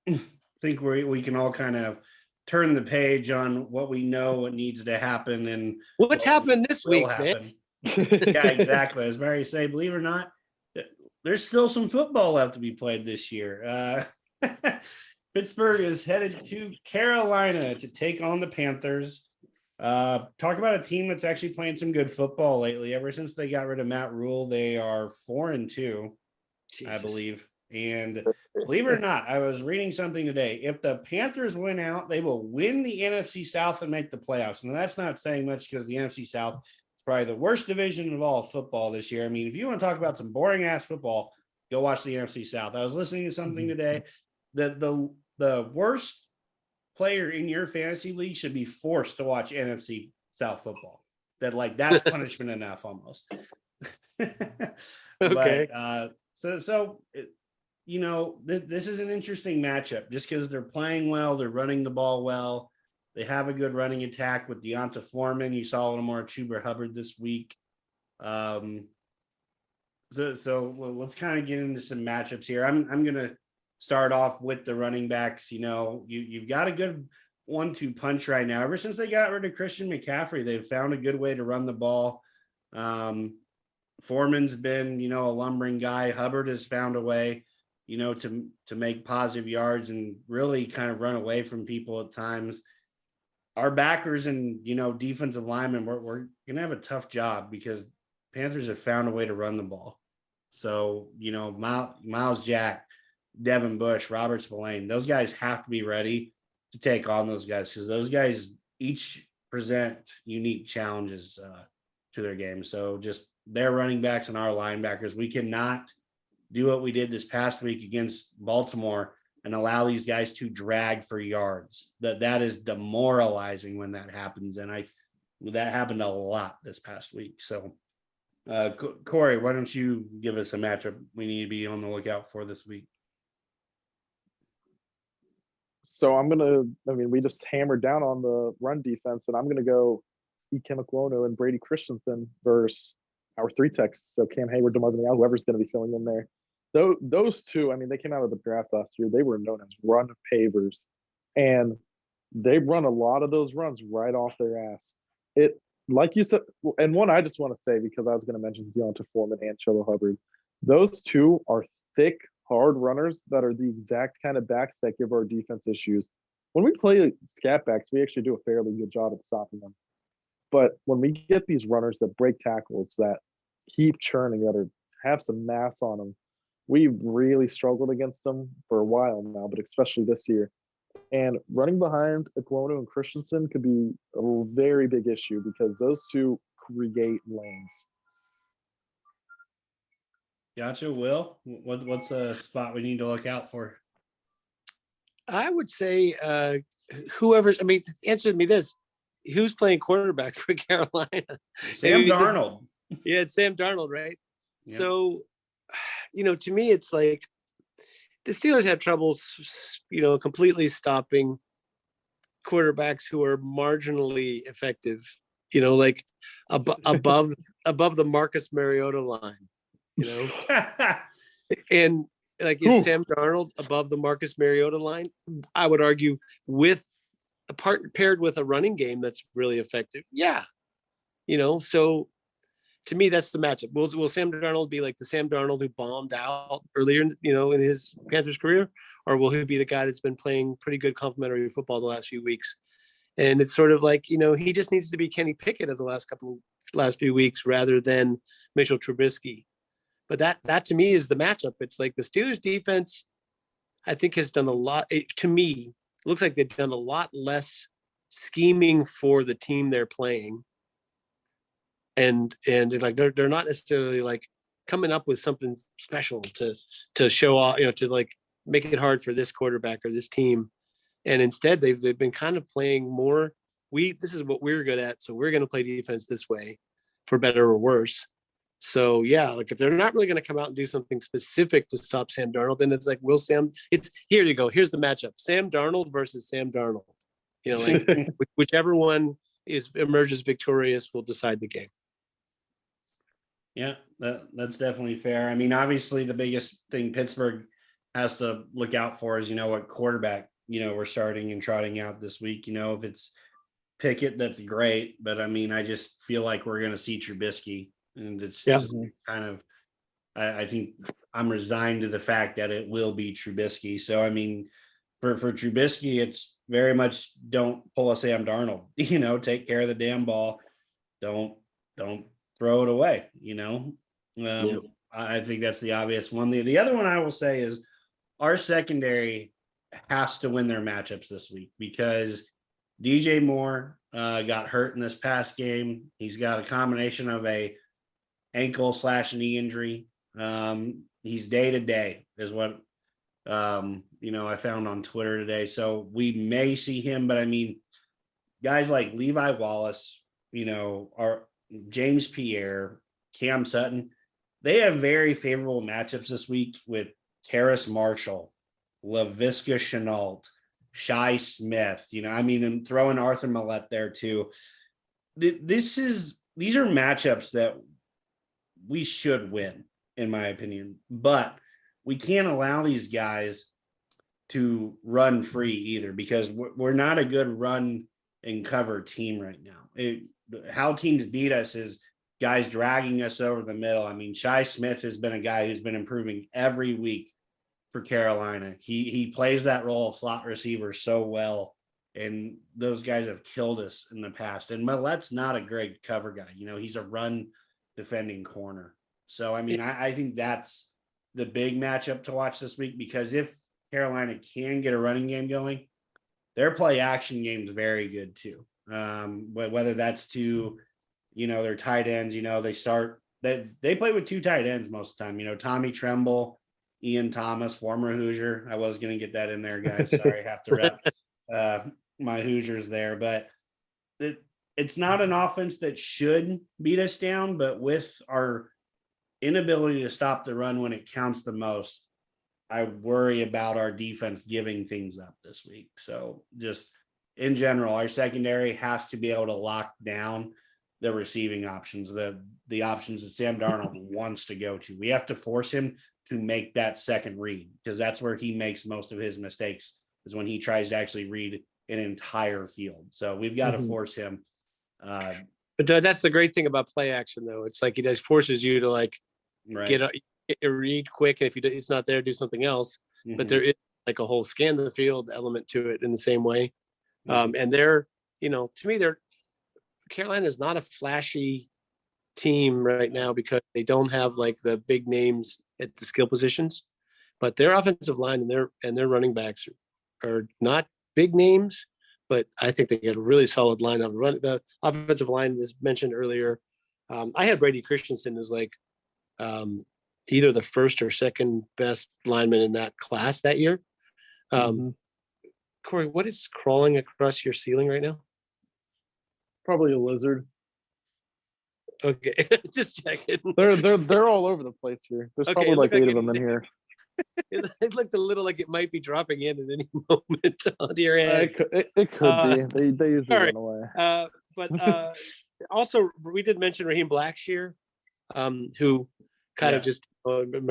I think we can all kind of turn the page on what we know, what needs to happen, and what's happened this week, man. Yeah, exactly. As Mary say, believe it or not, there's still some football left to be played this year. Pittsburgh is headed to Carolina to take on the Panthers. Talk about a team that's actually playing some good football lately. Ever since they got rid of Matt Rule, they are 4-2, I believe. And believe it or not, I was reading something today. If the Panthers win out, they will win the NFC South and make the playoffs. And that's not saying much because the NFC South is probably the worst division of all football this year. I mean, if you want to talk about some boring ass football, go watch the NFC South. I was listening to something today that the worst player in your fantasy league should be forced to watch NFC South football. That's punishment enough almost. Okay. But this is an interesting matchup just because they're playing well, they're running the ball well, they have a good running attack with Deonta Foreman. You saw a little more Chuba Hubbard this week. So let's kind of get into some matchups here. I'm gonna start off with the running backs. You've got a good 1-2 punch right now. Ever since they got rid of Christian McCaffrey, they've found a good way to run the ball. Foreman's been, a lumbering guy. Hubbard has found a way, to make positive yards and really kind of run away from people at times. Our backers and, defensive linemen, we're going to have a tough job because Panthers have found a way to run the ball. So, Miles Jack, Devin Bush, Robert Spillane, those guys have to be ready to take on those guys because those guys each present unique challenges to their game. So just their running backs and our linebackers, we cannot do what we did this past week against Baltimore and allow these guys to drag for yards. That is demoralizing when that happens. And that happened a lot this past week. So Korey, why don't you give us a matchup we need to be on the lookout for this week? So we just hammered down on the run defense, and I'm going to go Ikem Ekwonu and Brady Christensen versus our 3 techs. So Cam Hayward, DeMar Leal, whoever's going to be filling in there. Those two, they came out of the draft last year. They were known as run pavers, and they run a lot of those runs right off their ass. It, like you said, and one I just want to say, because I was going to mention Deonta Foreman and Chuba Hubbard. Those two are thick, hard runners that are the exact kind of backs that give our defense issues. When we play scat backs, we actually do a fairly good job at stopping them. But when we get these runners that break tackles, that keep churning, that have some mass on them, we've really struggled against them for a while now, but especially this year. And running behind Ekwonu and Christensen could be a very big issue because those two create lanes. Gotcha. Will, what's a spot we need to look out for? I would say answer me this. Who's playing quarterback for Carolina? Sam Darnold. Yeah, it's Sam Darnold, right? Yeah. So, to me, it's like the Steelers have troubles, completely stopping quarterbacks who are marginally effective, above the Marcus Mariota line, and is Sam Darnold above the Marcus Mariota line? I would argue paired with a running game that's really effective. Yeah. So to me, that's the matchup. Will Sam Darnold be like the Sam Darnold who bombed out earlier, in his Panthers career, or will he be the guy that's been playing pretty good complementary football the last few weeks? And it's sort of like, he just needs to be Kenny Pickett of the last few weeks rather than Mitchell Trubisky. But that to me is the matchup. It's like the Steelers defense, I think, has done a lot. To me, looks like they've done a lot less scheming for the team they're playing. And like they're not necessarily like coming up with something special to show off, to like make it hard for this quarterback or this team. And instead they've been kind of playing more. This is what we're good at, so we're going to play defense this way, for better or worse. So yeah, like if they're not really going to come out and do something specific to stop Sam Darnold, then it's like here you go. Here's the matchup: Sam Darnold versus Sam Darnold. Whichever one emerges victorious will decide the game. Yeah, that's definitely fair. Obviously the biggest thing Pittsburgh has to look out for is, what quarterback, we're starting and trotting out this week. If it's Pickett, that's great. But I just feel like we're going to see Trubisky, and it's just kind of, I think I'm resigned to the fact that it will be Trubisky. So, For Trubisky, it's very much don't pull a Sam Darnold. Take care of the damn ball. Don't throw it away. I think that's the obvious one. The other one I will say is our secondary has to win their matchups this week because DJ Moore got hurt in this past game. He's got a combination of a ankle/knee injury. He's day to day is what I found on Twitter today. So we may see him, but I mean, guys like Levi Wallace, are James Pierre, Cam Sutton, they have very favorable matchups this week with Terrace Marshall, Laviska Shenault, Shi Smith, and throwing Arthur Millette there too. These are matchups that we should win, in my opinion, but we can't allow these guys to run free either because we're not a good run and cover team right now. How teams beat us is guys dragging us over the middle. I mean, Shi Smith has been a guy who's been improving every week for Carolina. He plays that role of slot receiver so well, and those guys have killed us in the past. And Millette's not a great cover guy. He's a run defending corner. So, I mean, I think that's the big matchup to watch this week because if Carolina can get a running game going, their play action game is very good too. Whether that's to, their tight ends, they play with two tight ends most of the time, Tommy Tremble, Ian Thomas, former Hoosier. I was going to get that in there, guys. Sorry, I have to rep my Hoosiers there, but it's not an offense that should beat us down, but with our inability to stop the run when it counts the most, I worry about our defense giving things up this week. So just in general, our secondary has to be able to lock down the receiving options, the options that Sam Darnold wants to go to. We have to force him to make that second read because that's where he makes most of his mistakes is when he tries to actually read an entire field. So we've got to force him. But that's the great thing about play action, though. It's like he does forces you to get a read quick, and if it's not there, do something else. But there is like a whole scan the field element to it in the same way. And they're, to me, Carolina is not a flashy team right now because they don't have like the big names at the skill positions, but their offensive line and their running backs are not big names. But I think they get a really solid lineup. The offensive line, as mentioned earlier, I had Brady Christensen as either the first or second best lineman in that class that year. Korey, what is crawling across your ceiling right now? Probably a lizard. Okay, just checking. They're all over the place here. There's probably like 8 of them in here. It looked a little like it might be dropping in at any moment onto your head. It could be. They usually run away. But also, we did mention Raheem Blackshear, who kind of just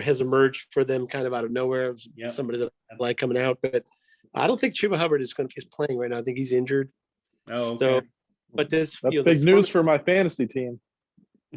has emerged for them kind of out of nowhere. Somebody that I like coming out, but I don't think Chuba Hubbard is playing right now. I think he's injured. Oh, okay. So, but that's big news for my fantasy team.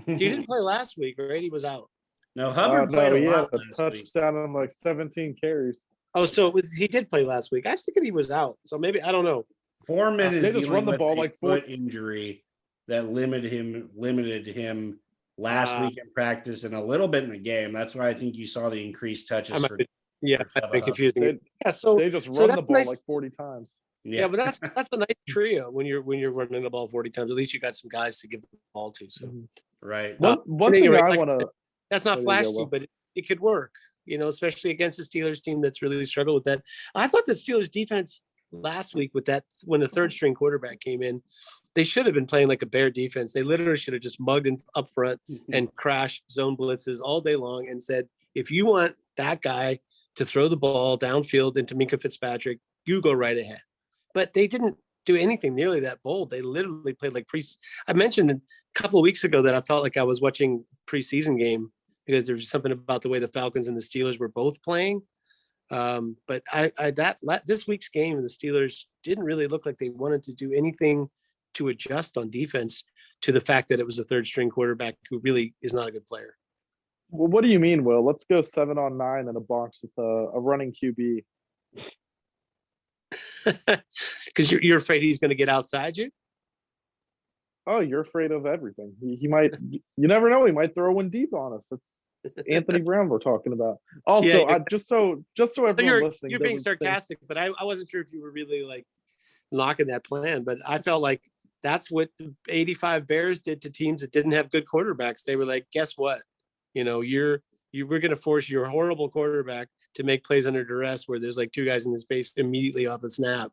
He didn't play last week, right? He was out. No, Hubbard played a lot last touchdown on like 17 carries. Oh, so he did play last week. I was thinking he was out. So maybe I don't know. Foreman is they just run the ball like foot injury that limited him last week in practice and a little bit in the game. That's why I think you saw the increased touches. I've been confusing. They just run the ball like 40 times. Yeah, but that's a nice trio when you're running the ball 40 times. At least you got some guys to give the ball to. So right. One thing I want to. That's not flashy, but it could work. Especially against the Steelers team that's really struggled with that. I thought the Steelers defense last week with that when the third string quarterback came in, they should have been playing like a bear defense. They literally should have just mugged in up front and crashed zone blitzes all day long and said, if you want that guy to throw the ball downfield into Minkah Fitzpatrick, you go right ahead. But they didn't do anything nearly that bold. They literally played like I mentioned a couple of weeks ago that I felt like I was watching preseason game because there's something about the way the Falcons and the Steelers were both playing. But this week's game, the Steelers didn't really look like they wanted to do anything to adjust on defense to the fact that it was a third string quarterback who really is not a good player. Well, what do you mean, Will? Let's go 7-on-9 in a box with a running QB. Because you're afraid he's going to get outside you. Oh, you're afraid of everything. He might. You never know. He might throw one deep on us. It's Anthony Brown we're talking about. Also, Yeah, just so so everyone listening, you're being doesn't think- sarcastic, but I wasn't sure if you were really like knocking that plan. But I felt like that's what the 85 Bears did to teams that didn't have good quarterbacks. They were like, guess what? You know, we're going to force your horrible quarterback to make plays under duress where there's like two guys in his face immediately off the snap.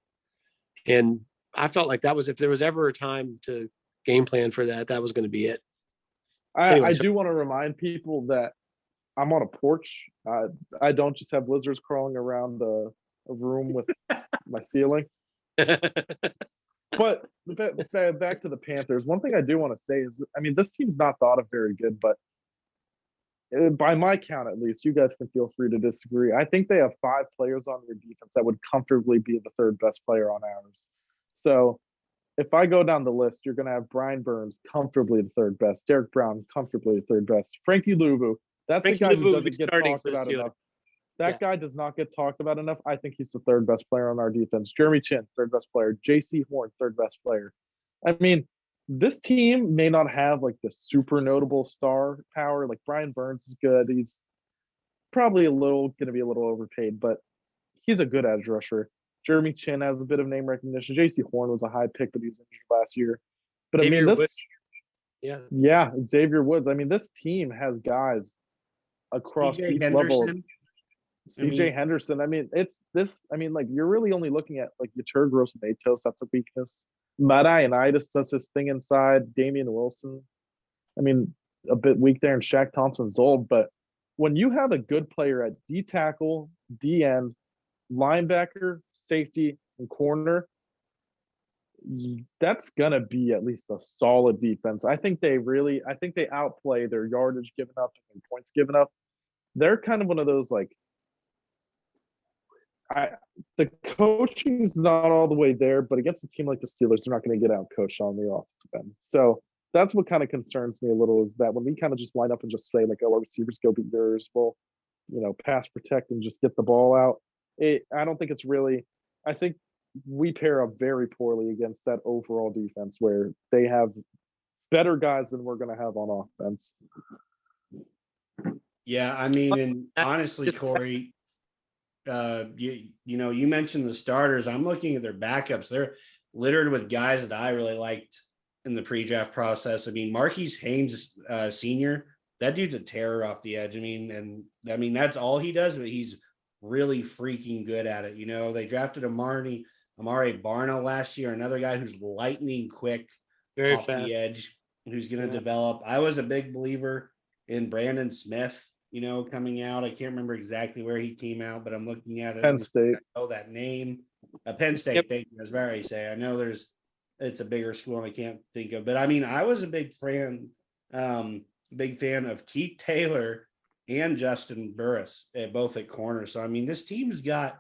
And I felt like that was, if there was ever a time to game plan for that, that was going to be it. I do want to remind people that I'm on a porch. I don't just have lizards crawling around a room with my ceiling. But back to the Panthers. One thing I do want to say is, I mean, this team's not thought of very good, but by my count, at least, you guys can feel free to disagree. I think they have 5 players on their defense that would comfortably be the 3rd best player on ours. So if I go down the list, you're going to have Brian Burns comfortably the 3rd best, Derek Brown comfortably the 3rd best, Frankie Luvu. That's the guy who doesn't get talked about enough. That guy does not get talked about enough. I think he's the 3rd best player on our defense. Jeremy Chin, 3rd best player. JC Horn, 3rd best player. I mean, this team may not have like the super notable star power. Like Brian Burns is good. He's probably going to be a little overpaid, but he's a good edge rusher. Jeremy Chin has a bit of name recognition. JC Horn was a high pick, but he's injured last year. But Xavier I mean, Woods. yeah, Xavier Woods. I mean, this team has guys across each level. CJ Henderson. I mean, it's this. I mean, like you're really only looking at like Yatur Gross-Matos. That's a weakness. Madianitis does his thing inside. Damian Wilson. I mean, a bit weak there, and Shaq Thompson's old. But when you have a good player at D tackle, D end, linebacker, safety, and corner, that's gonna be at least a solid defense. I think they outplay their yardage given up and points given up. They're kind of one of those like. The coaching's not all the way there, but against a team like the Steelers, they're not going to get out coached on the offensive end. So that's what kind of concerns me a little, is that when we kind of just line up and just say like, oh, our receivers go beat yours, well, pass protect and just get the ball out. I don't think it's really. I think we pair up very poorly against that overall defense where they have better guys than we're going to have on offense. Yeah, I mean, and honestly, Korey, you mentioned the starters. I'm looking at their backups. They're littered with guys that I really liked in the pre-draft process. I mean, Marquise Haynes, senior, that dude's a terror off the edge. I mean, that's all he does, but he's really freaking good at it. They drafted Amari Barno last year, another guy who's lightning quick, very off fast, the edge, who's going to develop. I was a big believer in Brandon Smith, coming out. I can't remember exactly where he came out, but I'm looking at it. Penn State. I know that name. Penn State, Yep. thank you. That's where I say. I know it's a bigger school and I can't think of, but I mean, I was a big fan of Keith Taylor and Justin Burris both at corner. So, I mean, this team's got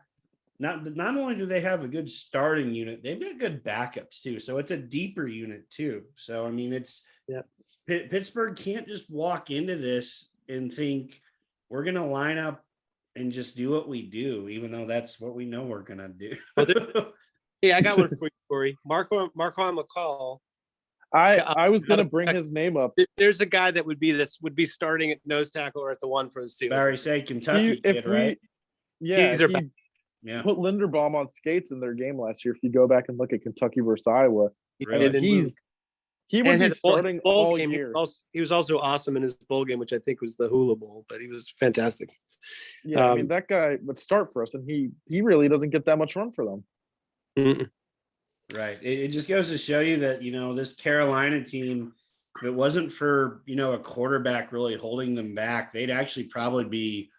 not only do they have a good starting unit, they've got good backups too. So it's a deeper unit too. So, I mean, Pittsburgh can't just walk into this and think we're going to line up and just do what we do, even though that's what we know we're going to do. I got one for you, Korey. Marquand McCall. I was going to bring his name up. There's a guy that would be starting at nose tackle or at the 1 for the Steelers. Barry say Kentucky kid, right? Yeah, Yeah. Put Linderbaum on skates in their game last year. If you go back and look at Kentucky versus Iowa, he would be starting all year. He was also awesome in his bowl game, which I think was the Hula Bowl, but he was fantastic. Yeah, I mean, that guy would start for us, and he really doesn't get that much run for them. Mm-mm. Right. It just goes to show you that, this Carolina team, if it wasn't for, a quarterback really holding them back, they'd actually probably be,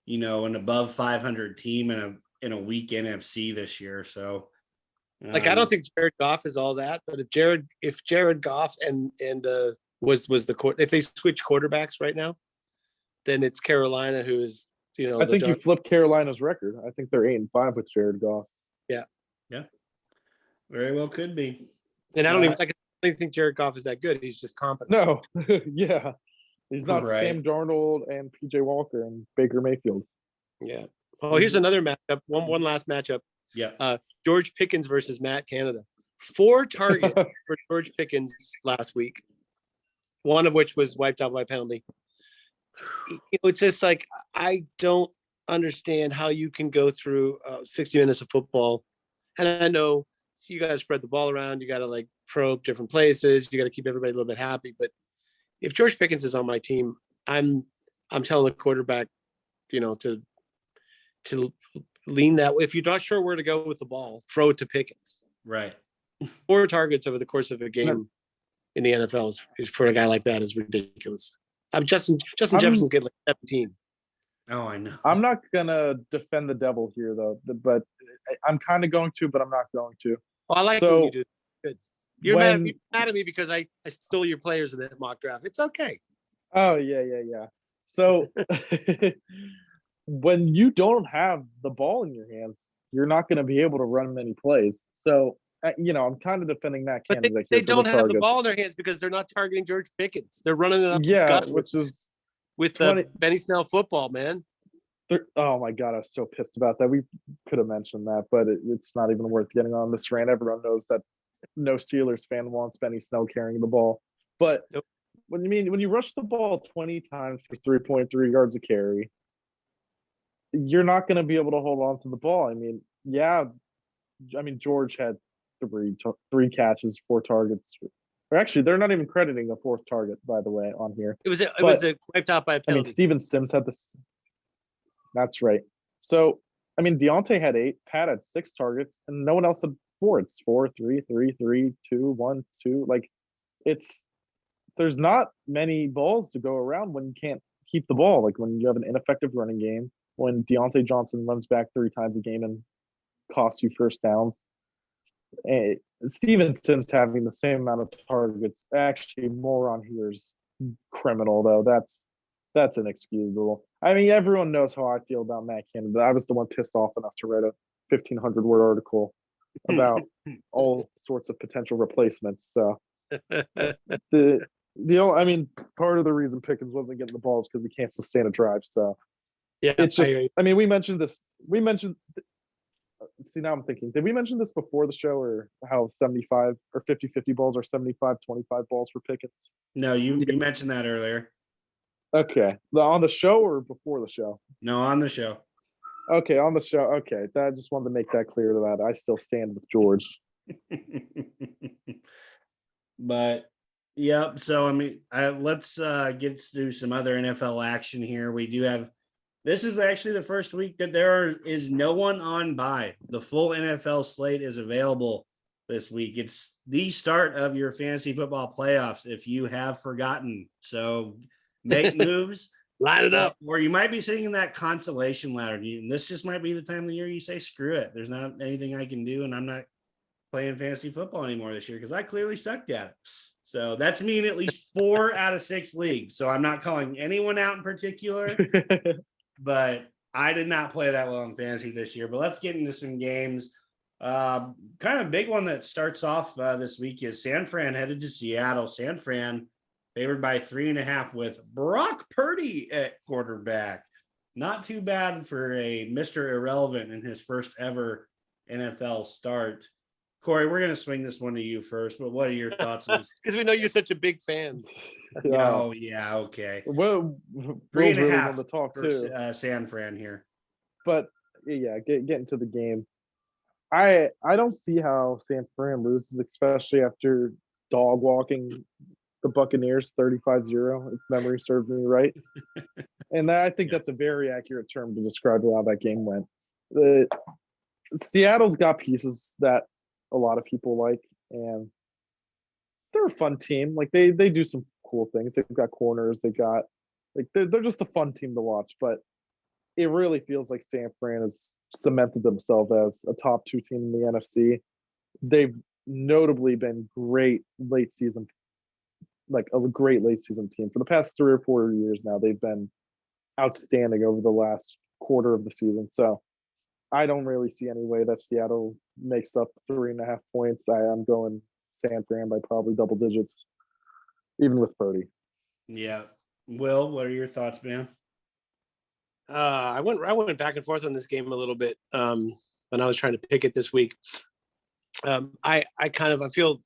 an above 500 team in a weak NFC this year. So, I don't think Jared Goff is all that, but if Jared Goff and was if they switch quarterbacks right now, then it's Carolina who is, I think you flip Carolina's record. I think they're 8-5 with Jared Goff. Yeah. Yeah. Very well could be. And I don't even think Jared Goff is that good. He's just competent. No. Yeah. He's not Right. Sam Darnold and PJ Walker and Baker Mayfield. Yeah. Oh, here's another matchup. One last matchup. Yeah. George Pickens versus Matt Canada. 4 targets for George Pickens last week, one of which was wiped out by penalty. It's just like, I don't understand how you can go through 60 minutes of football. And I know you got to spread the ball around. You got to like probe different places. You got to keep everybody a little bit happy. But if George Pickens is on my team, I'm telling the quarterback, to lean that way. If you're not sure where to go with the ball, throw it to Pickens. Right. 4 targets over the course of a game in the NFL is for a guy like that is ridiculous. Justin Jefferson's getting like 17. Oh, I know. I'm not gonna defend the devil here though, but I'm kind of going to, but I'm not going to. Well, I like So, when you do. Good. You're mad at me because I stole your players in that mock draft. It's okay. Oh yeah. So when you don't have the ball in your hands, you're not going to be able to run many plays. So I'm kind of defending that But candidate. they don't have the ball in their hands because they're not targeting George Pickens. They're running it up the Yeah, gut which is with the Benny Snell football, man. Oh my God, I was so pissed about that. We could have mentioned that, but it's not even worth getting on this rant. Everyone knows that no Steelers fan wants Benny Snell carrying the ball. But Nope. when you rush the ball 20 times for 3.3 yards a carry, you're not going to be able to hold on to the ball. George had three catches, 4 targets. Or actually, they're not even crediting a 4th target, by the way, on here. It was wiped out by a penalty. Steven Sims had this. That's right. So, Deontay had 8, Pat had 6 targets, and no one else had 4. It's 4, 3, 3, 3, 2, 1, 2. Like, there's not many balls to go around when you can't keep the ball. Like when you have an ineffective running game, when Deontay Johnson runs back 3 times a game and costs you first downs. And Steven Sims having the same amount of targets, actually more on here is criminal though. That's inexcusable. Everyone knows how I feel about Matt Canada. I was the one pissed off enough to write a 1,500-word article about all sorts of potential replacements. So part of the reason Pickens wasn't getting the ball is because we can't sustain a drive. So yeah, it's just. We mentioned this. See, now I'm thinking, did we mention this before the show, or how 75 or 50-50 balls are 75-25 balls for Pickens? No, you mentioned that earlier. Okay. On the show or before the show? No, on the show. Okay, on the show. Okay. I just wanted to make that clear that I still stand with George. But, yep. So, let's get through some other NFL action here. We do have, this is actually the first week that there is no one on bye. The full NFL slate is available this week. It's the start of your fantasy football playoffs if you have forgotten. So make moves. Line it up. Or you might be sitting in that consolation ladder. And this just might be the time of the year you say, screw it. There's not anything I can do, and I'm not playing fantasy football anymore this year because I clearly sucked at it. So that's me in at least 4 out of 6 leagues. So I'm not calling anyone out in particular, but I did not play that well in fantasy this year. But let's get into some games. Kind of big one that starts off this week is San Fran headed to Seattle. San Fran favored by 3.5 with Brock Purdy at quarterback. Not too bad for a Mr. Irrelevant in his first ever NFL start. Korey, we're going to swing this one to you first, but what are your thoughts on this? Because we know you're such a big fan. Oh, yeah, okay. Well, 3.5 really want to talk for too. San Fran here. But yeah, get into the game. I don't see how San Fran loses, especially after dog walking the Buccaneers 35-0, if memory serves me right. And I think that's a very accurate term to describe how that game went. Seattle's got pieces that a lot of people like, and they're a fun team. Like they do some cool things. They've got corners. They got they're just a fun team to watch. But it really feels like San Fran has cemented themselves as a top 2 team in the NFC. They've notably been great late season, like a great late season team for the past 3 or 4 years now. They've been outstanding over the last quarter of the season. So I don't really see any way that Seattle makes up 3.5 points. I'm going San Fran by probably double digits, even with Purdy. Yeah. Will, what are your thoughts, man? I went back and forth on this game a little bit. when I was trying to pick it this week. I feel,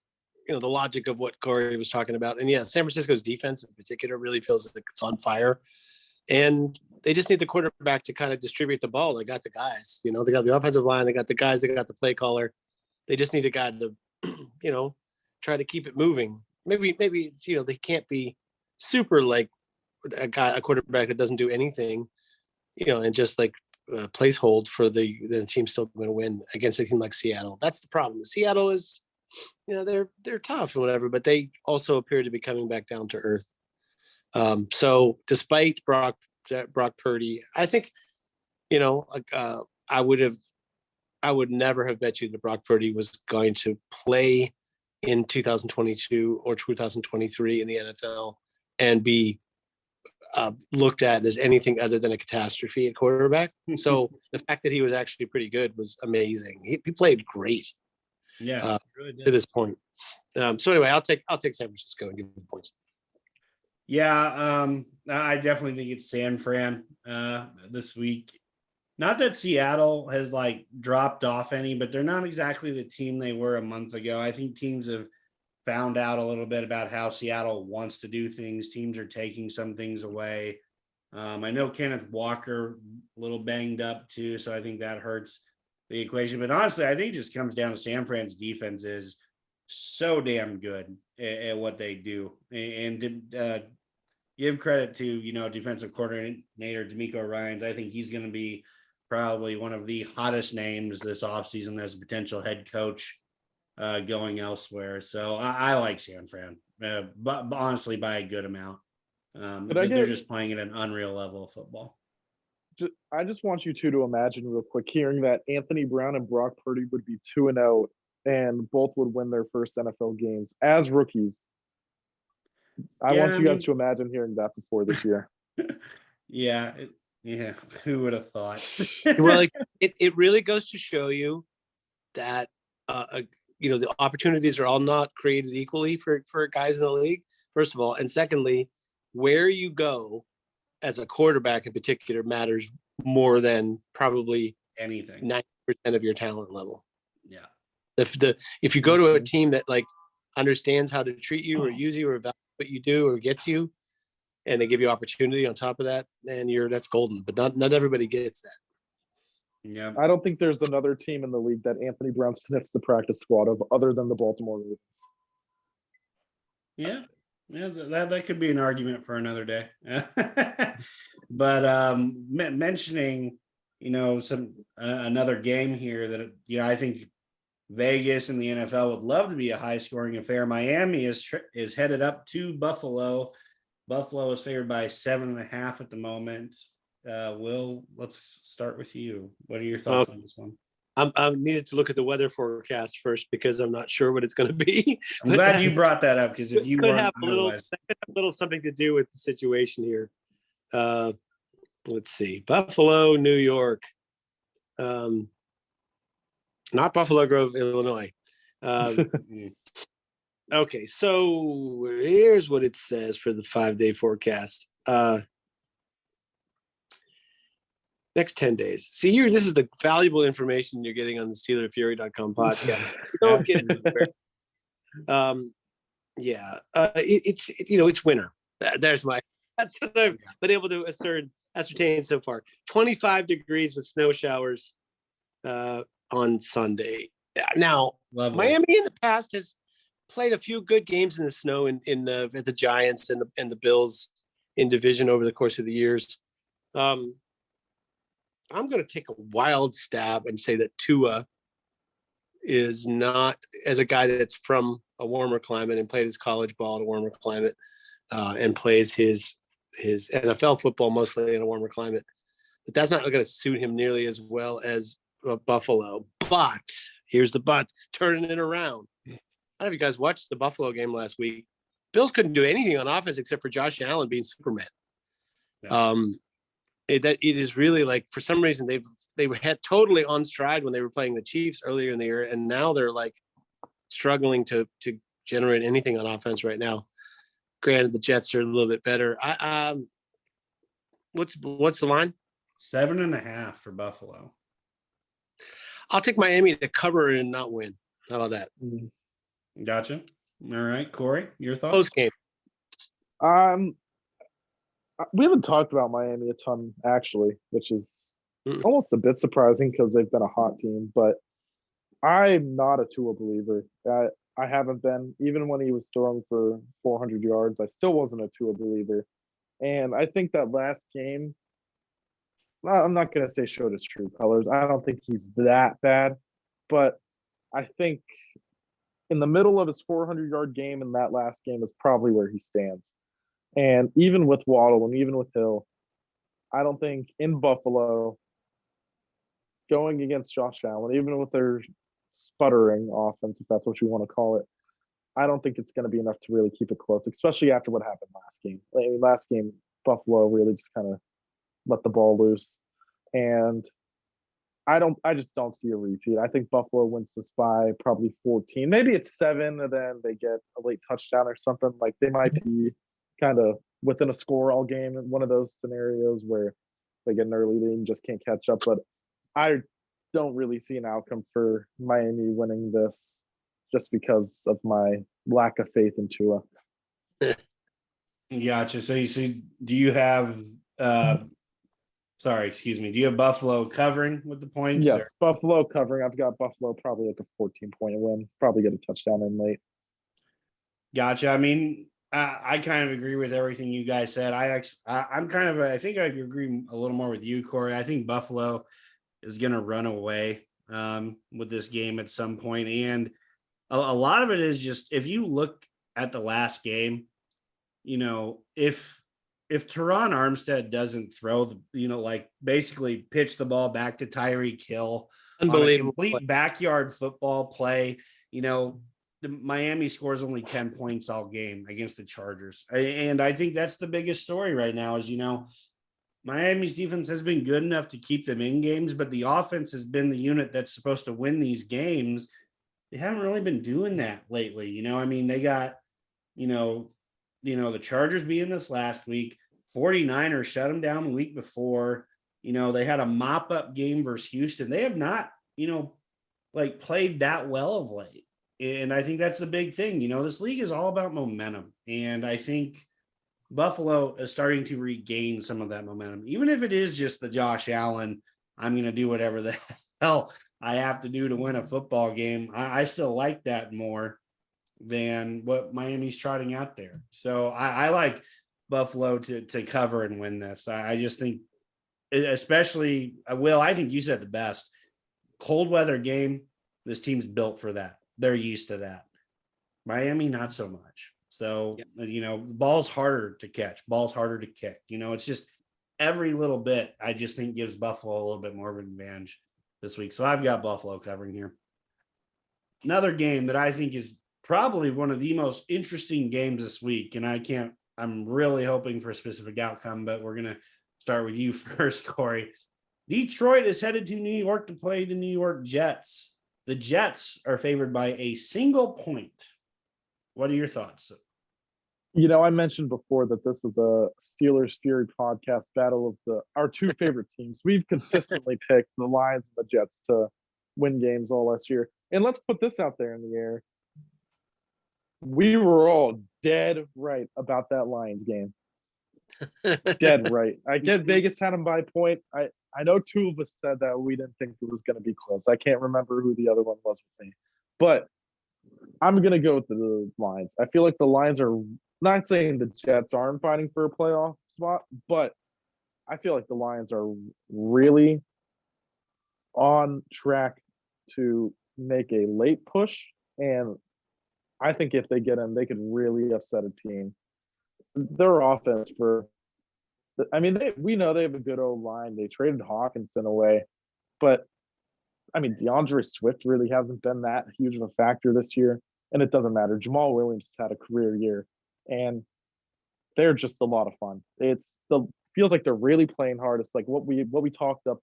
the logic of what Korey was talking about. And yeah, San Francisco's defense in particular really feels like it's on fire. And they just need the quarterback to kind of distribute the ball. They got the guys, they got the offensive line, they got the guys, they got the play caller. They just need a guy to, try to keep it moving. Maybe they can't be super like a quarterback that doesn't do anything, and just like place hold for the team still going to win against a team like Seattle. That's the problem. Seattle is, they're tough and whatever, but they also appear to be coming back down to earth. So despite Brock Purdy, I think, I would never have bet you that Brock Purdy was going to play in 2022 or 2023 in the NFL and be looked at as anything other than a catastrophe at quarterback. So the fact that he was actually pretty good was amazing. He played great. Yeah, to this point. So anyway, I'll take San Francisco and give them the points. Yeah, I definitely think it's San Fran this week. Not that Seattle has like dropped off any, but they're not exactly the team they were a month ago. I think teams have found out a little bit about how Seattle wants to do things. Teams are taking some things away. I know Kenneth Walker a little banged up too, so I think that hurts the equation. But honestly, I think it just comes down to San Fran's defense is so damn good at what they do. And give credit to, defensive coordinator DeMeco Ryans. I think he's going to be probably one of the hottest names this offseason as a potential head coach going elsewhere. So I like San Fran, but honestly, by a good amount. They're just playing at an unreal level of football. I just want you two to imagine real quick hearing that Anthony Brown and Brock Purdy would be 2-0 and both would win their first NFL games as rookies. I want you guys to imagine hearing that before this year. Yeah. Who would have thought? Well, it really goes to show you that, the opportunities are all not created equally for guys in the league, first of all. And secondly, where you go as a quarterback in particular matters more than probably anything, 90% of your talent level. Yeah. If you go to a team that like understands how to treat you or use you or value what you do or gets you, and they give you opportunity on top of that, then that's golden. But not everybody gets that. Yeah. I don't think there's another team in the league that Anthony Brown sniffs the practice squad of other than the Baltimore Ravens. Yeah. Yeah, that could be an argument for another day. But mentioning, some another game here that I think Vegas and the NFL would love to be a high-scoring affair. Miami is headed up to Buffalo. Buffalo is favored by 7.5 at the moment. Will, let's start with you. What are your thoughts on this one? I needed to look at the weather forecast first because I'm not sure what it's going to be. I'm glad you brought that up because if you could have a little something to do with the situation here. Let's see, Buffalo, New York, not Buffalo Grove, Illinois. Okay, so here's what it says for the 5-day forecast. Next 10 days. See, this is the valuable information you're getting on the SteelerFury.com podcast. You don't get it. It's winter. That's what I've been able to ascertain so far. 25 degrees with snow showers on Sunday. Now, lovely. Miami in the past has played a few good games in the snow at the Giants and the Bills in division over the course of the years. I'm going to take a wild stab and say that Tua is not, as a guy that's from a warmer climate and played his college ball in a warmer climate and plays his NFL football mostly in a warmer climate, that's not going to suit him nearly as well as Buffalo. But here's the but, turning it around. I don't know if you guys watched the Buffalo game last week. Bills couldn't do anything on offense except for Josh Allen being Superman. Yeah. It is really like, for some reason they had totally on stride when they were playing the Chiefs earlier in the year, and now they're like struggling to generate anything on offense right now. Granted, the Jets are a little bit better. What's the line? 7.5 for Buffalo. I'll take Miami to cover and not win. How about that? Gotcha. All right, Corey, your thoughts? Close game. We haven't talked about Miami a ton actually, which is Mm. almost a bit surprising because they've been a hot team. But I'm not a Tua believer. I haven't been, even when he was throwing for 400 yards. I still wasn't a Tua believer, and I think that last game, I'm not going to say showed his true colors. I don't think he's that bad, but I think in the middle of his 400-yard game in that last game is probably where he stands. And even with Waddle and even with Hill, I don't think in Buffalo, going against Josh Allen, even with their sputtering offense, if that's what you want to call it, I don't think it's going to be enough to really keep it close, especially after what happened last game. I mean, last game, Buffalo really just kind of let the ball loose. And I just don't see a repeat. I think Buffalo wins this by probably 14. Maybe it's 7, and then they get a late touchdown or something. Like they might be kind of within a score all game in one of those scenarios where they get an early lead and just can't catch up. But I don't really see an outcome for Miami winning this just because of my lack of faith in Tua. Gotcha. So you see, do you have sorry, excuse me. Do you have Buffalo covering with the points? Yes, or- Buffalo covering. I've got Buffalo probably like a 14-point win. Probably get a touchdown in late. Gotcha. I mean, I kind of agree with everything you guys said. I'm kind of I think I agree a little more with you, Corey. I think Buffalo is going to run away with this game at some point, and a lot of it is just if you look at the last game, you know, if Teron Armstead doesn't throw the, you know, like basically pitch the ball back to Tyreek Hill on a Unbelievable. complete backyard football play, you know, the Miami scores only 10 points all game against the Chargers. And I think that's the biggest story right now is, you know, Miami's defense has been good enough to keep them in games, but the offense has been the unit that's supposed to win these games. They haven't really been doing that lately. You know, I mean, they got, you know, the Chargers being this last week, 49ers shut them down the week before. You know, they had a mop-up game versus Houston. They have not, you know, like played that well of late. And I think that's the big thing. You know, this league is all about momentum. And I think Buffalo is starting to regain some of that momentum, even if it is just the Josh Allen, I'm going to do whatever the hell I have to do to win a football game. I still like that more than what Miami's trotting out there. So I like Buffalo to cover and win this. I just think, especially Will, I think you said the best. Cold weather game, this team's built for that. They're used to that. Miami, not so much. So, you know, the ball's harder to catch, ball's harder to kick. You know, it's just every little bit, I just think gives Buffalo a little bit more of an advantage this week. So I've got Buffalo covering here. Another game that I think is probably one of the most interesting games this week. And I'm really hoping for a specific outcome, but we're going to start with you first, Corey. Detroit is headed to New York to play the New York Jets. The Jets are favored by a single point. What are your thoughts? You know, I mentioned before that this is a Steelers Fury podcast battle of our two favorite teams. We've consistently picked the Lions and the Jets to win games all last year. And let's put this out there in the air. We were all dead right about that Lions game. Dead right. I get Vegas had them by a point. I know two of us said that we didn't think it was going to be close. I can't remember who the other one was with me. But I'm going to go with the Lions. I feel like the Lions are not saying the Jets aren't fighting for a playoff spot, but I feel like the Lions are really on track to make a late push. And I think if they get in, they could really upset a team. Their offense we know they have a good old line. They traded Hawkinson away, but I mean, DeAndre Swift really hasn't been that huge of a factor this year, and it doesn't matter. Jamal Williams has had a career year, and they're just a lot of fun. Feels like they're really playing hard. It's like what we talked up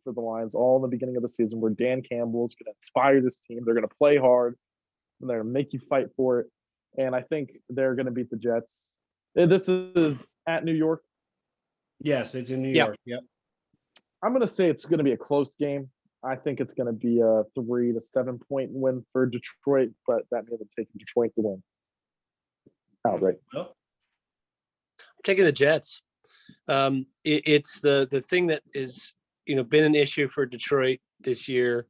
for the Lions all in the beginning of the season, where Dan Campbell is going to inspire this team. They're going to play hard, and they're going to make you fight for it. And I think they're going to beat the Jets. This is at New York. Yes, it's in New York. Yep. I'm going to say it's going to be a close game. I think it's going to be a 3 to 7 point win for Detroit, but that means I'm taking Detroit to win outright. Well, I'm taking the Jets. It's the thing that is, been an issue for Detroit this year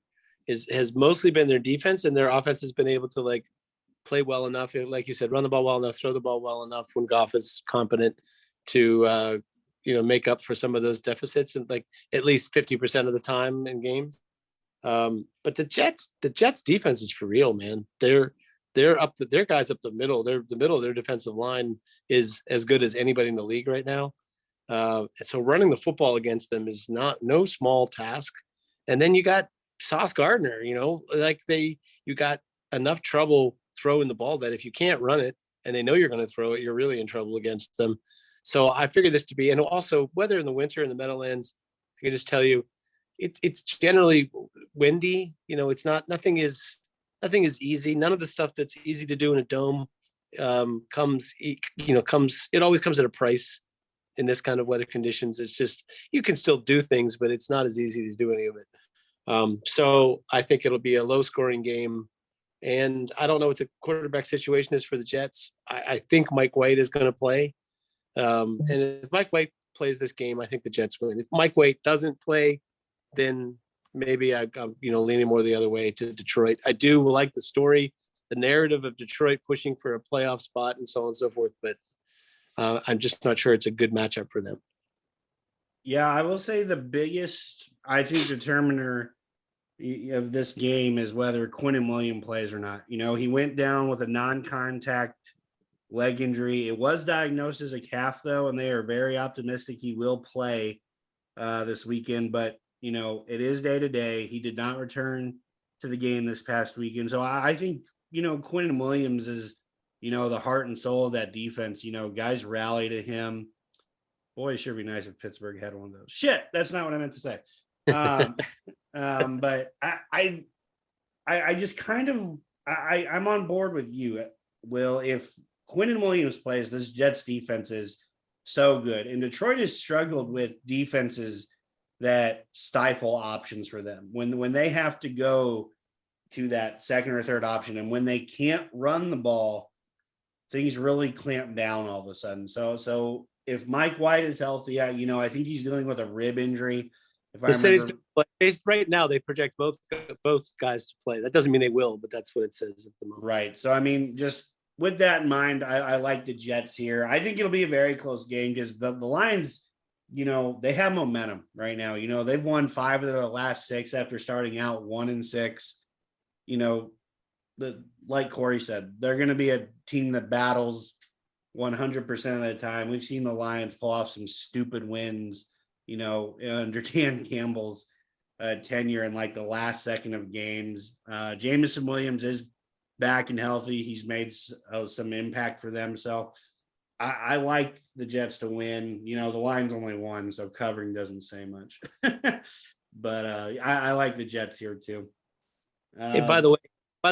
has mostly been their defense, and their offense has been able to play well enough. Like you said, run the ball well enough, throw the ball well enough when Goff is competent to, make up for some of those deficits and at least 50% of the time in games. But the Jets defense is for real, man. They're their guys up the middle. The middle of their defensive line is as good as anybody in the league right now. And so running the football against them is no small task. And then you got Sauce Gardner, you got enough trouble throwing the ball that if you can't run it and they know you're going to throw it, you're really in trouble against them. So I figured this to be, and also weather in the winter in the Meadowlands, I can just tell you, it's generally windy. It's nothing is easy. None of the stuff that's easy to do in a dome it always comes at a price in this kind of weather conditions. It's just, you can still do things, but it's not as easy to do any of it. So I think it'll be a low scoring game. And I don't know what the quarterback situation is for the Jets. I think Mike White is going to play. And if Mike White plays this game, I think the Jets win. If Mike White doesn't play, then maybe I'm leaning more the other way to Detroit. I do like the story, the narrative of Detroit pushing for a playoff spot and so on and so forth, but I'm just not sure it's a good matchup for them. Yeah, I will say the biggest, I think, determiner of this game is whether Quinnen Williams plays or not. He went down with a non-contact leg injury. It was diagnosed as a calf, though, and they are very optimistic he will play this weekend. But, it is day to day. He did not return to the game this past weekend. So I think, Quinnen Williams is, the heart and soul of that defense. Guys rally to him. Boy, it sure be nice if Pittsburgh had one of those. Shit, that's not what I meant to say. But I just kind of I'm on board with you, Will. If Quinnen Williams plays, this Jets defense is so good, and Detroit has struggled with defenses that stifle options for them when they have to go to that second or third option, and when they can't run the ball, things really clamp down all of a sudden. So if Mike White is healthy, I think he's dealing with a rib injury. They said he's going to play. Right now, they project both guys to play. That doesn't mean they will, but that's what it says at the moment. Right. So, just with that in mind, I like the Jets here. I think it'll be a very close game because the Lions, they have momentum right now. They've won 5 of their last 6 after starting out 1-6. Like Korey said, they're going to be a team that battles 100% of the time. We've seen the Lions pull off some stupid wins, under Dan Campbell's tenure in the last second of games. Jameson Williams is back and healthy. He's made some impact for them. So I like the Jets to win. The Lions only won, so covering doesn't say much. But I like the Jets here too. Hey, by the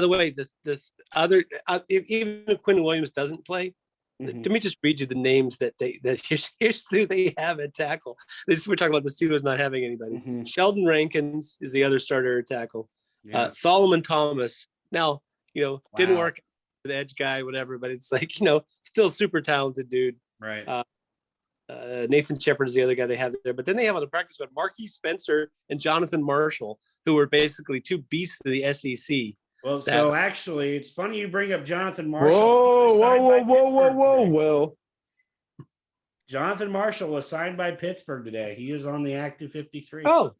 way, this other even if Quinnen Williams doesn't play, let me just read you the names that here's who they have at tackle. We're talking about the Steelers not having anybody. Sheldon Rankins is the other starter at tackle. Yeah. Solomon Thomas. Now, didn't work as an edge guy, whatever, but it's still super talented dude. Right. Nathan Shepard is the other guy they have there. But then they have on the practice squad Marquise Spencer and Jonathan Marshall, who are basically 2 beasts of the SEC. Well, so actually, it's funny you bring up Jonathan Marshall. Whoa, Will. Jonathan Marshall was signed by Pittsburgh today. He is on the active 53. Oh,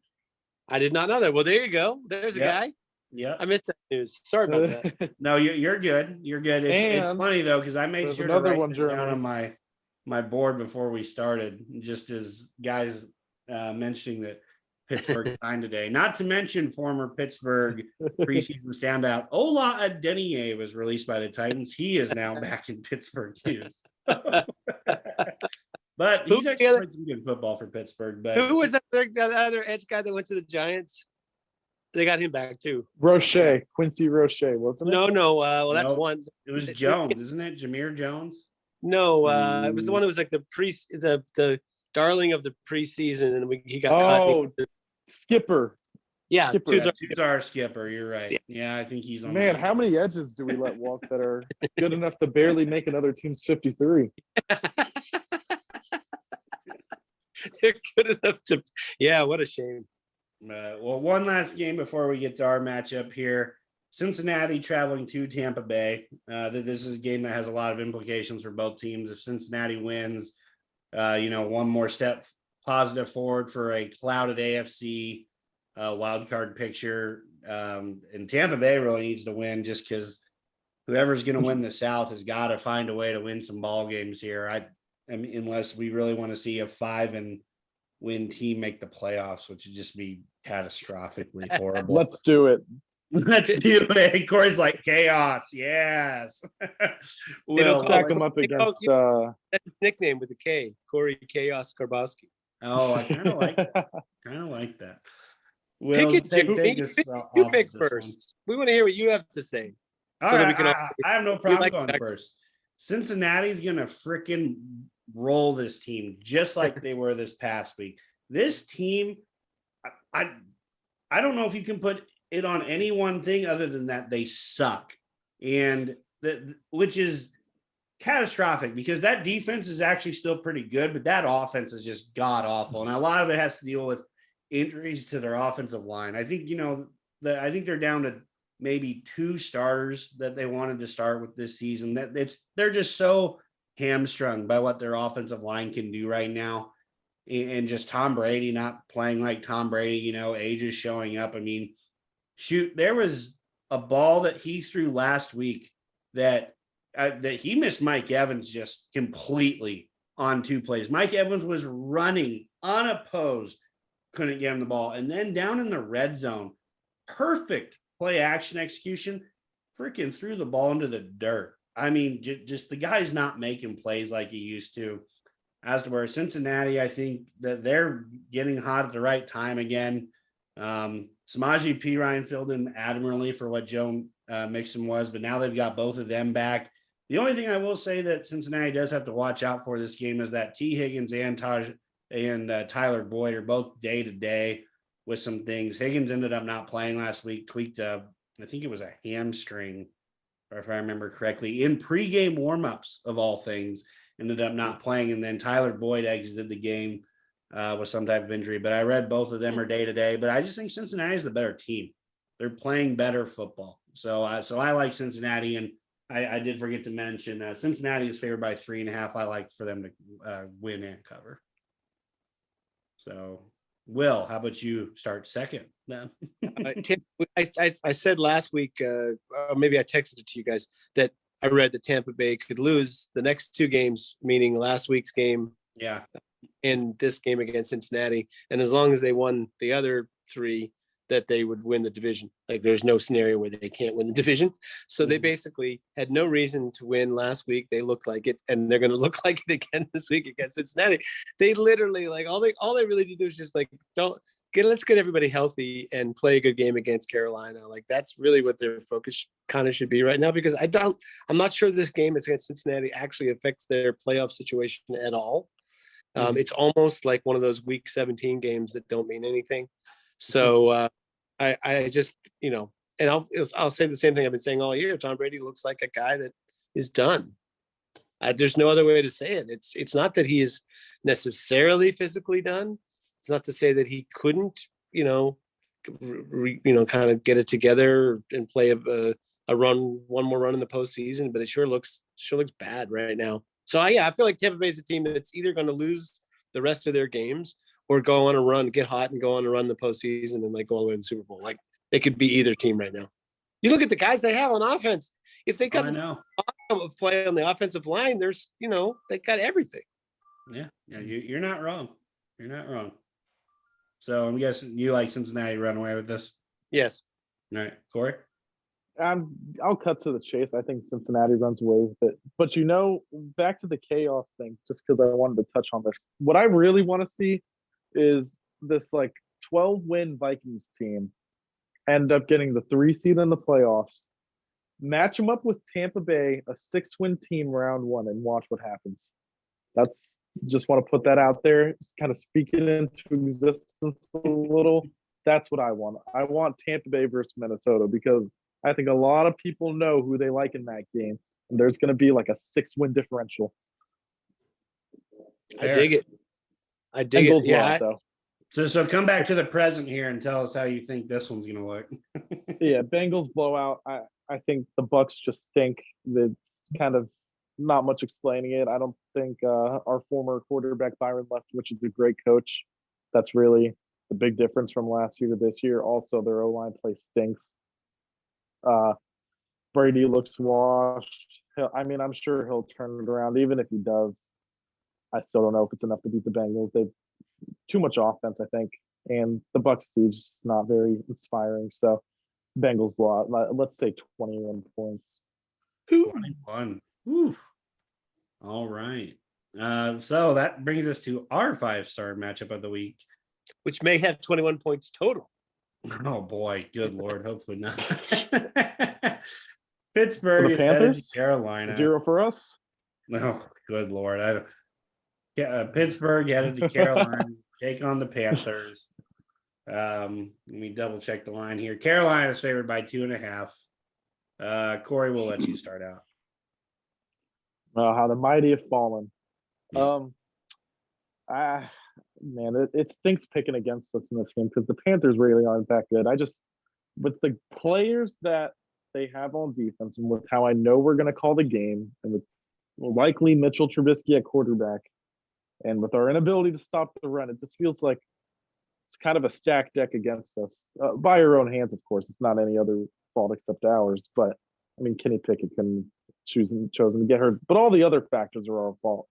I did not know that. Well, there you go. There's a guy. Yeah, I missed that news. Sorry about that. No, you're good. You're good. It's funny though because I made sure to write it down on my board before we started, just as guys mentioning that Pittsburgh signed today. Not to mention former Pittsburgh preseason standout Ola Adeniyi was released by the Titans. He is now back in Pittsburgh too. But he's actually played some good football for Pittsburgh. But who was that other edge guy that went to the Giants? They got him back too. Quincy Roche, wasn't it? No. Well, that's one. It was Jones, isn't it? Jameer Jones. No, it was the one that was like the darling of the preseason, and he got cut. Skipper. Yeah, Skipper. two's our- Two's our skipper. You're right. Yeah. Yeah, I think he's on. Man, how many edges do we let walk that are good enough to barely make another team's 53? They're good enough to. Yeah, what a shame. Well, one last game before we get to our matchup here. Cincinnati traveling to Tampa Bay. This is a game that has a lot of implications for both teams. If Cincinnati wins, one more step positive forward for a clouded AFC wild card picture. And Tampa Bay really needs to win just because whoever's going to win the South has got to find a way to win some ball games here. I mean, unless we really want to see a 5-win team make the playoffs, which would just be catastrophically horrible. Let's do it. Let's do it. Corey's like chaos. Yes. Will, Stack them up against. That's his nickname with a K, Korey Karbowsky. Oh, I kind of like that. Pick it, Jimmy. You pick first. We want to hear what you have to say. All so that right, we can I have no problem like going that. first. Cincinnati's gonna freaking roll this team just like they were this past week. This team, I don't know if you can put it on any one thing other than that they suck, and which is catastrophic because that defense is actually still pretty good, but that offense is just god awful, and a lot of it has to deal with injuries to their offensive line. I think I think they're down to maybe 2 starters that they wanted to start with this season. They're just so hamstrung by what their offensive line can do right now, and just Tom Brady not playing like Tom Brady. Age is showing up. I mean, shoot, there was a ball that he threw last week that he missed Mike Evans just completely on 2 plays. Mike Evans was running unopposed, couldn't get him the ball, and then down in the red zone, perfect play action execution, freaking threw the ball into the dirt. I mean, just the guy's not making plays like he used to. As to where Cincinnati, I think that they're getting hot at the right time again. Samaje Perine filled in admirably for what Joe Mixon was, but now they've got both of them back. The only thing I will say that Cincinnati does have to watch out for this game is that T. Higgins and Tyler Boyd are both day-to-day with some things. Higgins ended up not playing last week, tweaked I think it was a hamstring, or if I remember correctly, in pregame warmups of all things, ended up not playing. And then Tyler Boyd exited the game with some type of injury. But I read both of them are day-to-day. But I just think Cincinnati is the better team. They're playing better football. So I like Cincinnati. And I did forget to mention Cincinnati is favored by 3.5. I like for them to win and cover. So, Will, how about you start second then? I said last week, or maybe I texted it to you guys, that I read that Tampa Bay could lose the next 2 games, meaning last week's game and this game against Cincinnati. And as long as they won the other 3, that they would win the division. Like there's no scenario where they can't win the division. So they basically had no reason to win last week. They looked like it, and they're going to look like it again this week against Cincinnati. They literally all they really need to do is just let's get everybody healthy and play a good game against Carolina. Like that's really what their focus kind of should be right now, because I'm not sure this game against Cincinnati actually affects their playoff situation at all. It's almost like one of those week 17 games that don't mean anything. So I just, and I'll say the same thing I've been saying all year. Tom Brady looks like a guy that is done. There's no other way to say it. It's not that he is necessarily physically done. It's not to say that he couldn't, kind of get it together and play one more run in the postseason, but it sure looks bad right now. So I feel like Tampa Bay is a team that's either going to lose the rest of their games or go on a run, get hot and go on a run in the postseason and go all the way to the Super Bowl. Like they could be either team right now. You look at the guys they have on offense. If they got of play on the offensive line, there's, they got everything. Yeah, you're not wrong. You're not wrong. So I'm guessing you like Cincinnati run away with this. Yes. All right, Corey. I'll cut to the chase. I think Cincinnati runs away with it. But back to the chaos thing, just because I wanted to touch on this. What I really want to see is this 12-win Vikings team end up getting the 3 seed in the playoffs, match them up with Tampa Bay, a 6-win team round 1, and watch what happens. That's just want to put that out there, just kind of speak it into existence a little. That's what I want. I want Tampa Bay versus Minnesota because I think a lot of people know who they like in that game, and there's going to be like a 6-win differential. I dig it. I dig Bengals it. Yeah. though. So come back to the present here and tell us how you think this one's going to look. Yeah, Bengals blowout. I think the Bucks just stink. It's kind of not much explaining it. I don't think our former quarterback Byron Leftwich is a great coach. That's really the big difference from last year to this year. Also, their O-line play stinks. Brady looks washed. I'm sure he'll turn it around. Even if he does, I still don't know if it's enough to beat the Bengals. They've too much offense, I think, and the Bucks siege is just not very inspiring. So, Bengals blowout. Let's say 21 points. 21. Whew. All right. So that brings us to our 5-star matchup of the week. Which may have 21 points total. Oh boy, good Lord. Hopefully not. Pittsburgh the is headed to Panthers? Carolina. 0 for us. No, good Lord. I don't. Yeah, Pittsburgh headed to Carolina, take on the Panthers. Let me double check the line here. Carolina is favored by 2.5. Korey, we'll let you start out. How the mighty have fallen. It stinks picking against us in this game because the Panthers really aren't that good. With the players that they have on defense and with how I know we're going to call the game, and with likely Mitchell Trubisky at quarterback, and with our inability to stop the run, it just feels like it's kind of a stacked deck against us. By our own hands, of course. It's not any other fault except ours. But Kenny Pickett can chosen to get hurt, but all the other factors are our fault.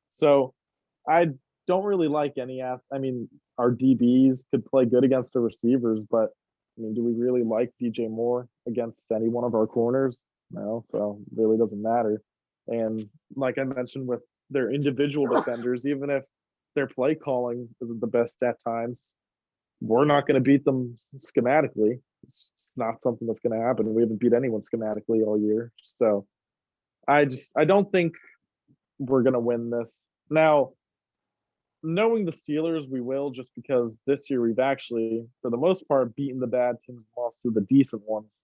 So I don't really like any our DBs could play good against the receivers, but do we really like DJ Moore against any one of our corners? No, so it really doesn't matter. And like I mentioned with their individual defenders, even if their play calling isn't the best at times, we're not going to beat them schematically. It's just not something that's going to happen. We haven't beat anyone schematically all year. So I don't think we're going to win this. Now, knowing the Steelers, we will, just because this year we've actually, for the most part, beaten the bad teams and lost to the decent ones.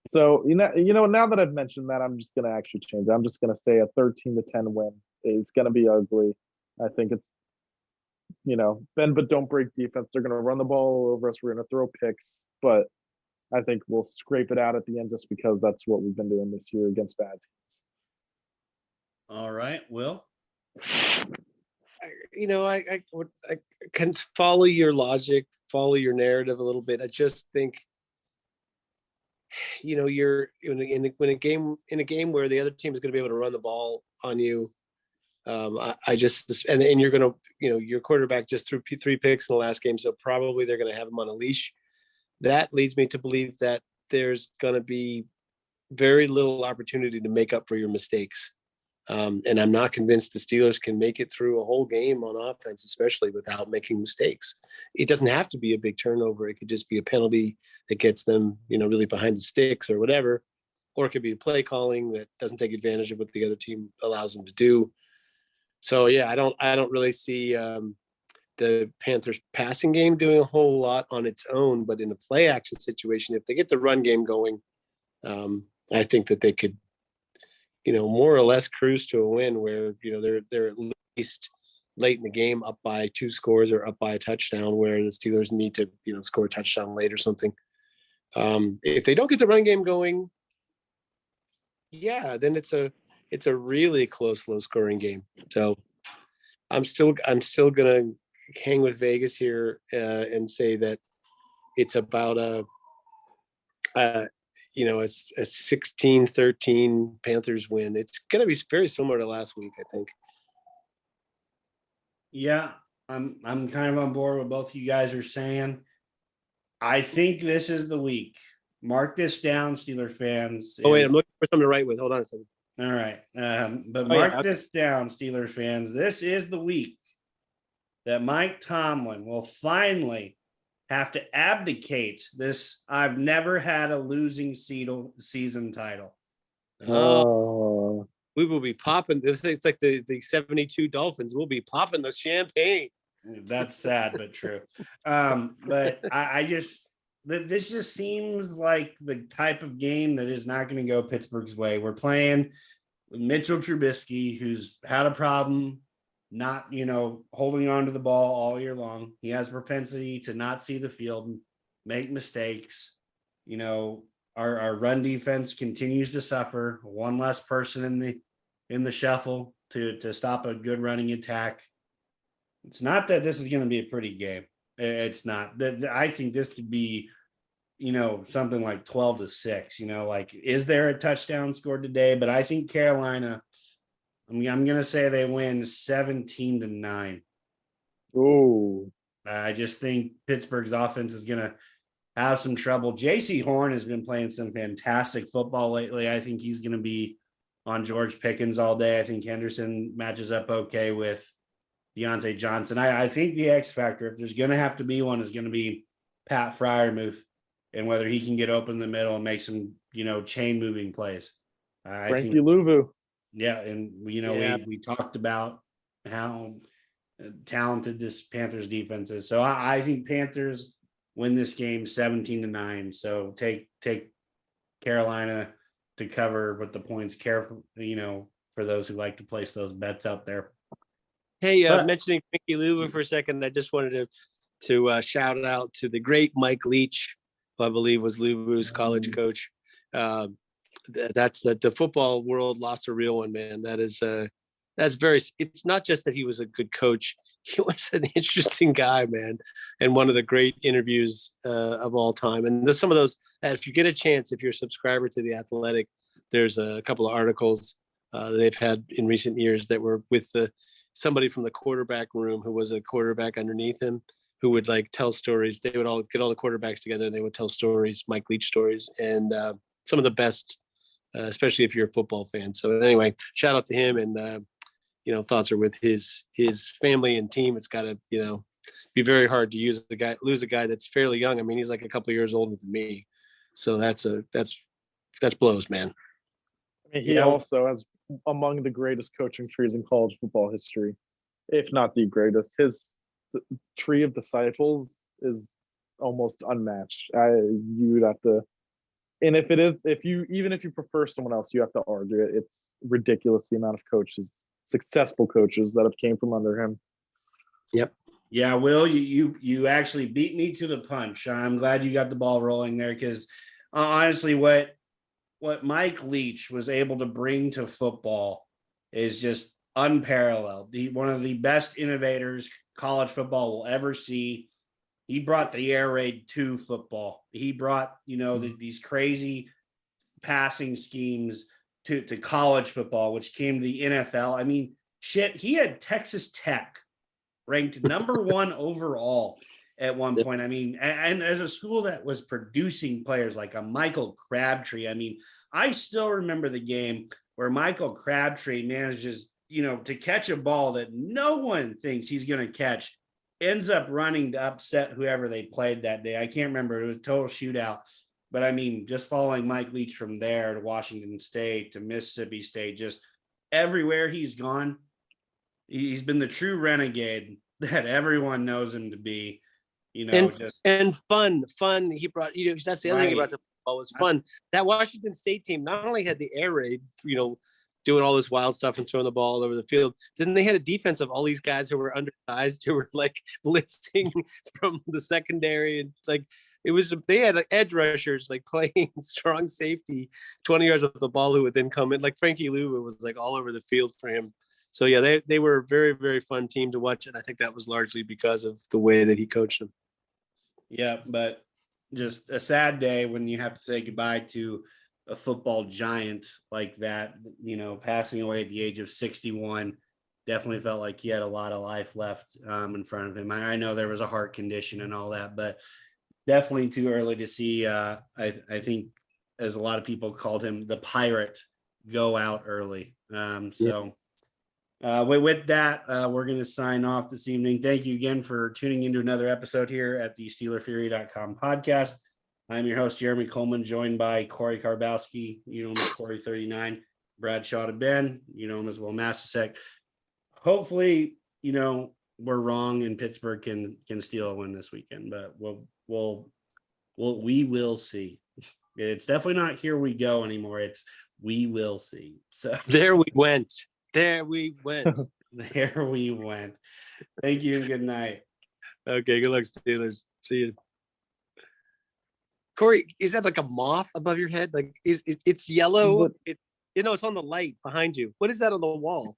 So, now that I've mentioned that, I'm just going to actually change it. I'm just going to say a 13-10 win. It's going to be ugly. I think it's, bend but don't break defense. They're going to run the ball over us. We're going to throw picks, but I think we'll scrape it out at the end just because that's what we've been doing this year against bad teams. All right, Will. I can follow your logic, follow your narrative a little bit. I just think, you're in a game where the other team is going to be able to run the ball on you. And you're going to, your quarterback just threw 3 picks in the last game, so probably they're going to have him on a leash. That leads me to believe that there's going to be very little opportunity to make up for your mistakes. And I'm not convinced the Steelers can make it through a whole game on offense, especially without making mistakes. It doesn't have to be a big turnover. It could just be a penalty that gets them, really behind the sticks or whatever. Or it could be a play calling that doesn't take advantage of what the other team allows them to do. So, yeah, I don't really see the Panthers passing game doing a whole lot on its own, but in a play action situation, if they get the run game going, I think that they could, more or less cruise to a win where, they're at least late in the game up by 2 scores or up by a touchdown, where the Steelers need to, score a touchdown late or something. If they don't get the run game going, yeah, then it's a really close, low scoring game. So I'm still going to hang with Vegas here and say that it's about it's a 16-13 Panthers win. It's going to be very similar to last week, I think. Yeah, I'm kind of on board with both you guys are saying. I think this is the week. Mark this down, Steeler fans. Oh, wait, I'm looking for something to write with. Hold on a second. All right. But mark this down, Steeler fans. This is the week that Mike Tomlin will finally have to abdicate this I've never had a losing season title. We will be popping. It's like the 72 Dolphins. We'll be popping the champagne. That's sad but true. But I just this just seems like the type of game that is not going to go Pittsburgh's way. We're playing with Mitchell Trubisky, who's had a problem not, holding on to the ball all year long. He has propensity to not see the field and make mistakes. Our run defense continues to suffer. One less person in the shuffle to stop a good running attack. It's not that this is going to be a pretty game. It's not. I think this could be, something like 12-6. Like, is there a touchdown scored today? But I think Carolina, I'm going to say they win 17-9. Oh, I just think Pittsburgh's offense is going to have some trouble. J.C. Horn has been playing some fantastic football lately. I think he's going to be on George Pickens all day. I think Henderson matches up okay with Deontay Johnson. I think the X factor, if there's going to have to be one, is going to be Pat Freiermuth, and whether he can get open in the middle and make some, chain moving plays. Frankie Louvu. Yeah. And we talked about how talented this Panthers defense is. So I think Panthers win this game 17-9. So take Carolina to cover with the points. Careful, for those who like to place those bets out there. Hey, mentioning Frankie Louvu for a second, I just wanted to shout out to the great Mike Leach, who I believe was Louvu's college coach. That's the football world lost a real one, man. It's not just that he was a good coach. He was an interesting guy, man, and one of the great interviews of all time. And there's some of those, if you get a chance, if you're a subscriber to The Athletic, there's a couple of articles they've had in recent years that were with somebody from the quarterback room who was a quarterback underneath him, who would like tell stories. They would all get all the quarterbacks together and they would tell stories, Mike Leach stories, and some of the best, especially if you're a football fan. So anyway, shout out to him, and thoughts are with his family and team. It's got to be very hard to lose a guy that's fairly young. I mean, he's like a couple of years older than me, so that's blows, man. I mean, he also has among the greatest coaching trees in college football history, if not the greatest. His tree of disciples is almost unmatched. You would have to, and if you prefer someone else, you have to argue it. It's ridiculous the amount of successful coaches that have came from under him. Yep. Yeah, Will, you actually beat me to the punch. I'm glad you got the ball rolling there, because honestly, what Mike Leach was able to bring to football is just unparalleled. One of the best innovators college football will ever see. He brought the air raid to football. He brought, these crazy passing schemes to college football, which came to the NFL. I mean, shit, he had Texas Tech ranked number 1 overall at one point. I mean, and as a school that was producing players like a Michael Crabtree, I mean, I still remember the game where Michael Crabtree manages, to catch a ball that no one thinks he's going to catch, ends up running to upset whoever they played that day. I can't remember. It was a total shootout. But I mean, just following Mike Leach from there to Washington State to Mississippi State, just everywhere he's gone, he's been the true renegade that everyone knows him to be. And fun. He brought, that's the other thing he brought to football was fun. That Washington State team not only had the air raid, doing all this wild stuff and throwing the ball all over the field, then they had a defense of all these guys who were undersized, who were like blitzing from the secondary, and like they had edge rushers like playing strong safety 20 yards off the ball, who would then come in. Like Frankie Louvu was like all over the field for him. So yeah, they were a very, very fun team to watch, and I think that was largely because of the way that he coached them. Yeah, but just a sad day when you have to say goodbye to a football giant like that, passing away at the age of 61. Definitely felt like he had a lot of life left in front of him. I know there was a heart condition and all that, but definitely too early to see. I think, as a lot of people called him, the pirate, go out early. With that, we're going to sign off this evening. Thank you again for tuning into another episode here at the SteelerFury.com podcast. I'm your host, Jeremy Kohlman, joined by Korey Karbowsky, Korey 39, Bradshaw to Ben, as Wil Masisak. Hopefully, we're wrong and Pittsburgh can steal a win this weekend, but we will see. It's definitely not here we go anymore. It's we will see. So There we went. There we went. there we went. Thank you and good night. Okay, good luck, Steelers. See you. Korey, is that like a moth above your head? Like it's yellow? What- It's on the light behind you. What is that on the wall?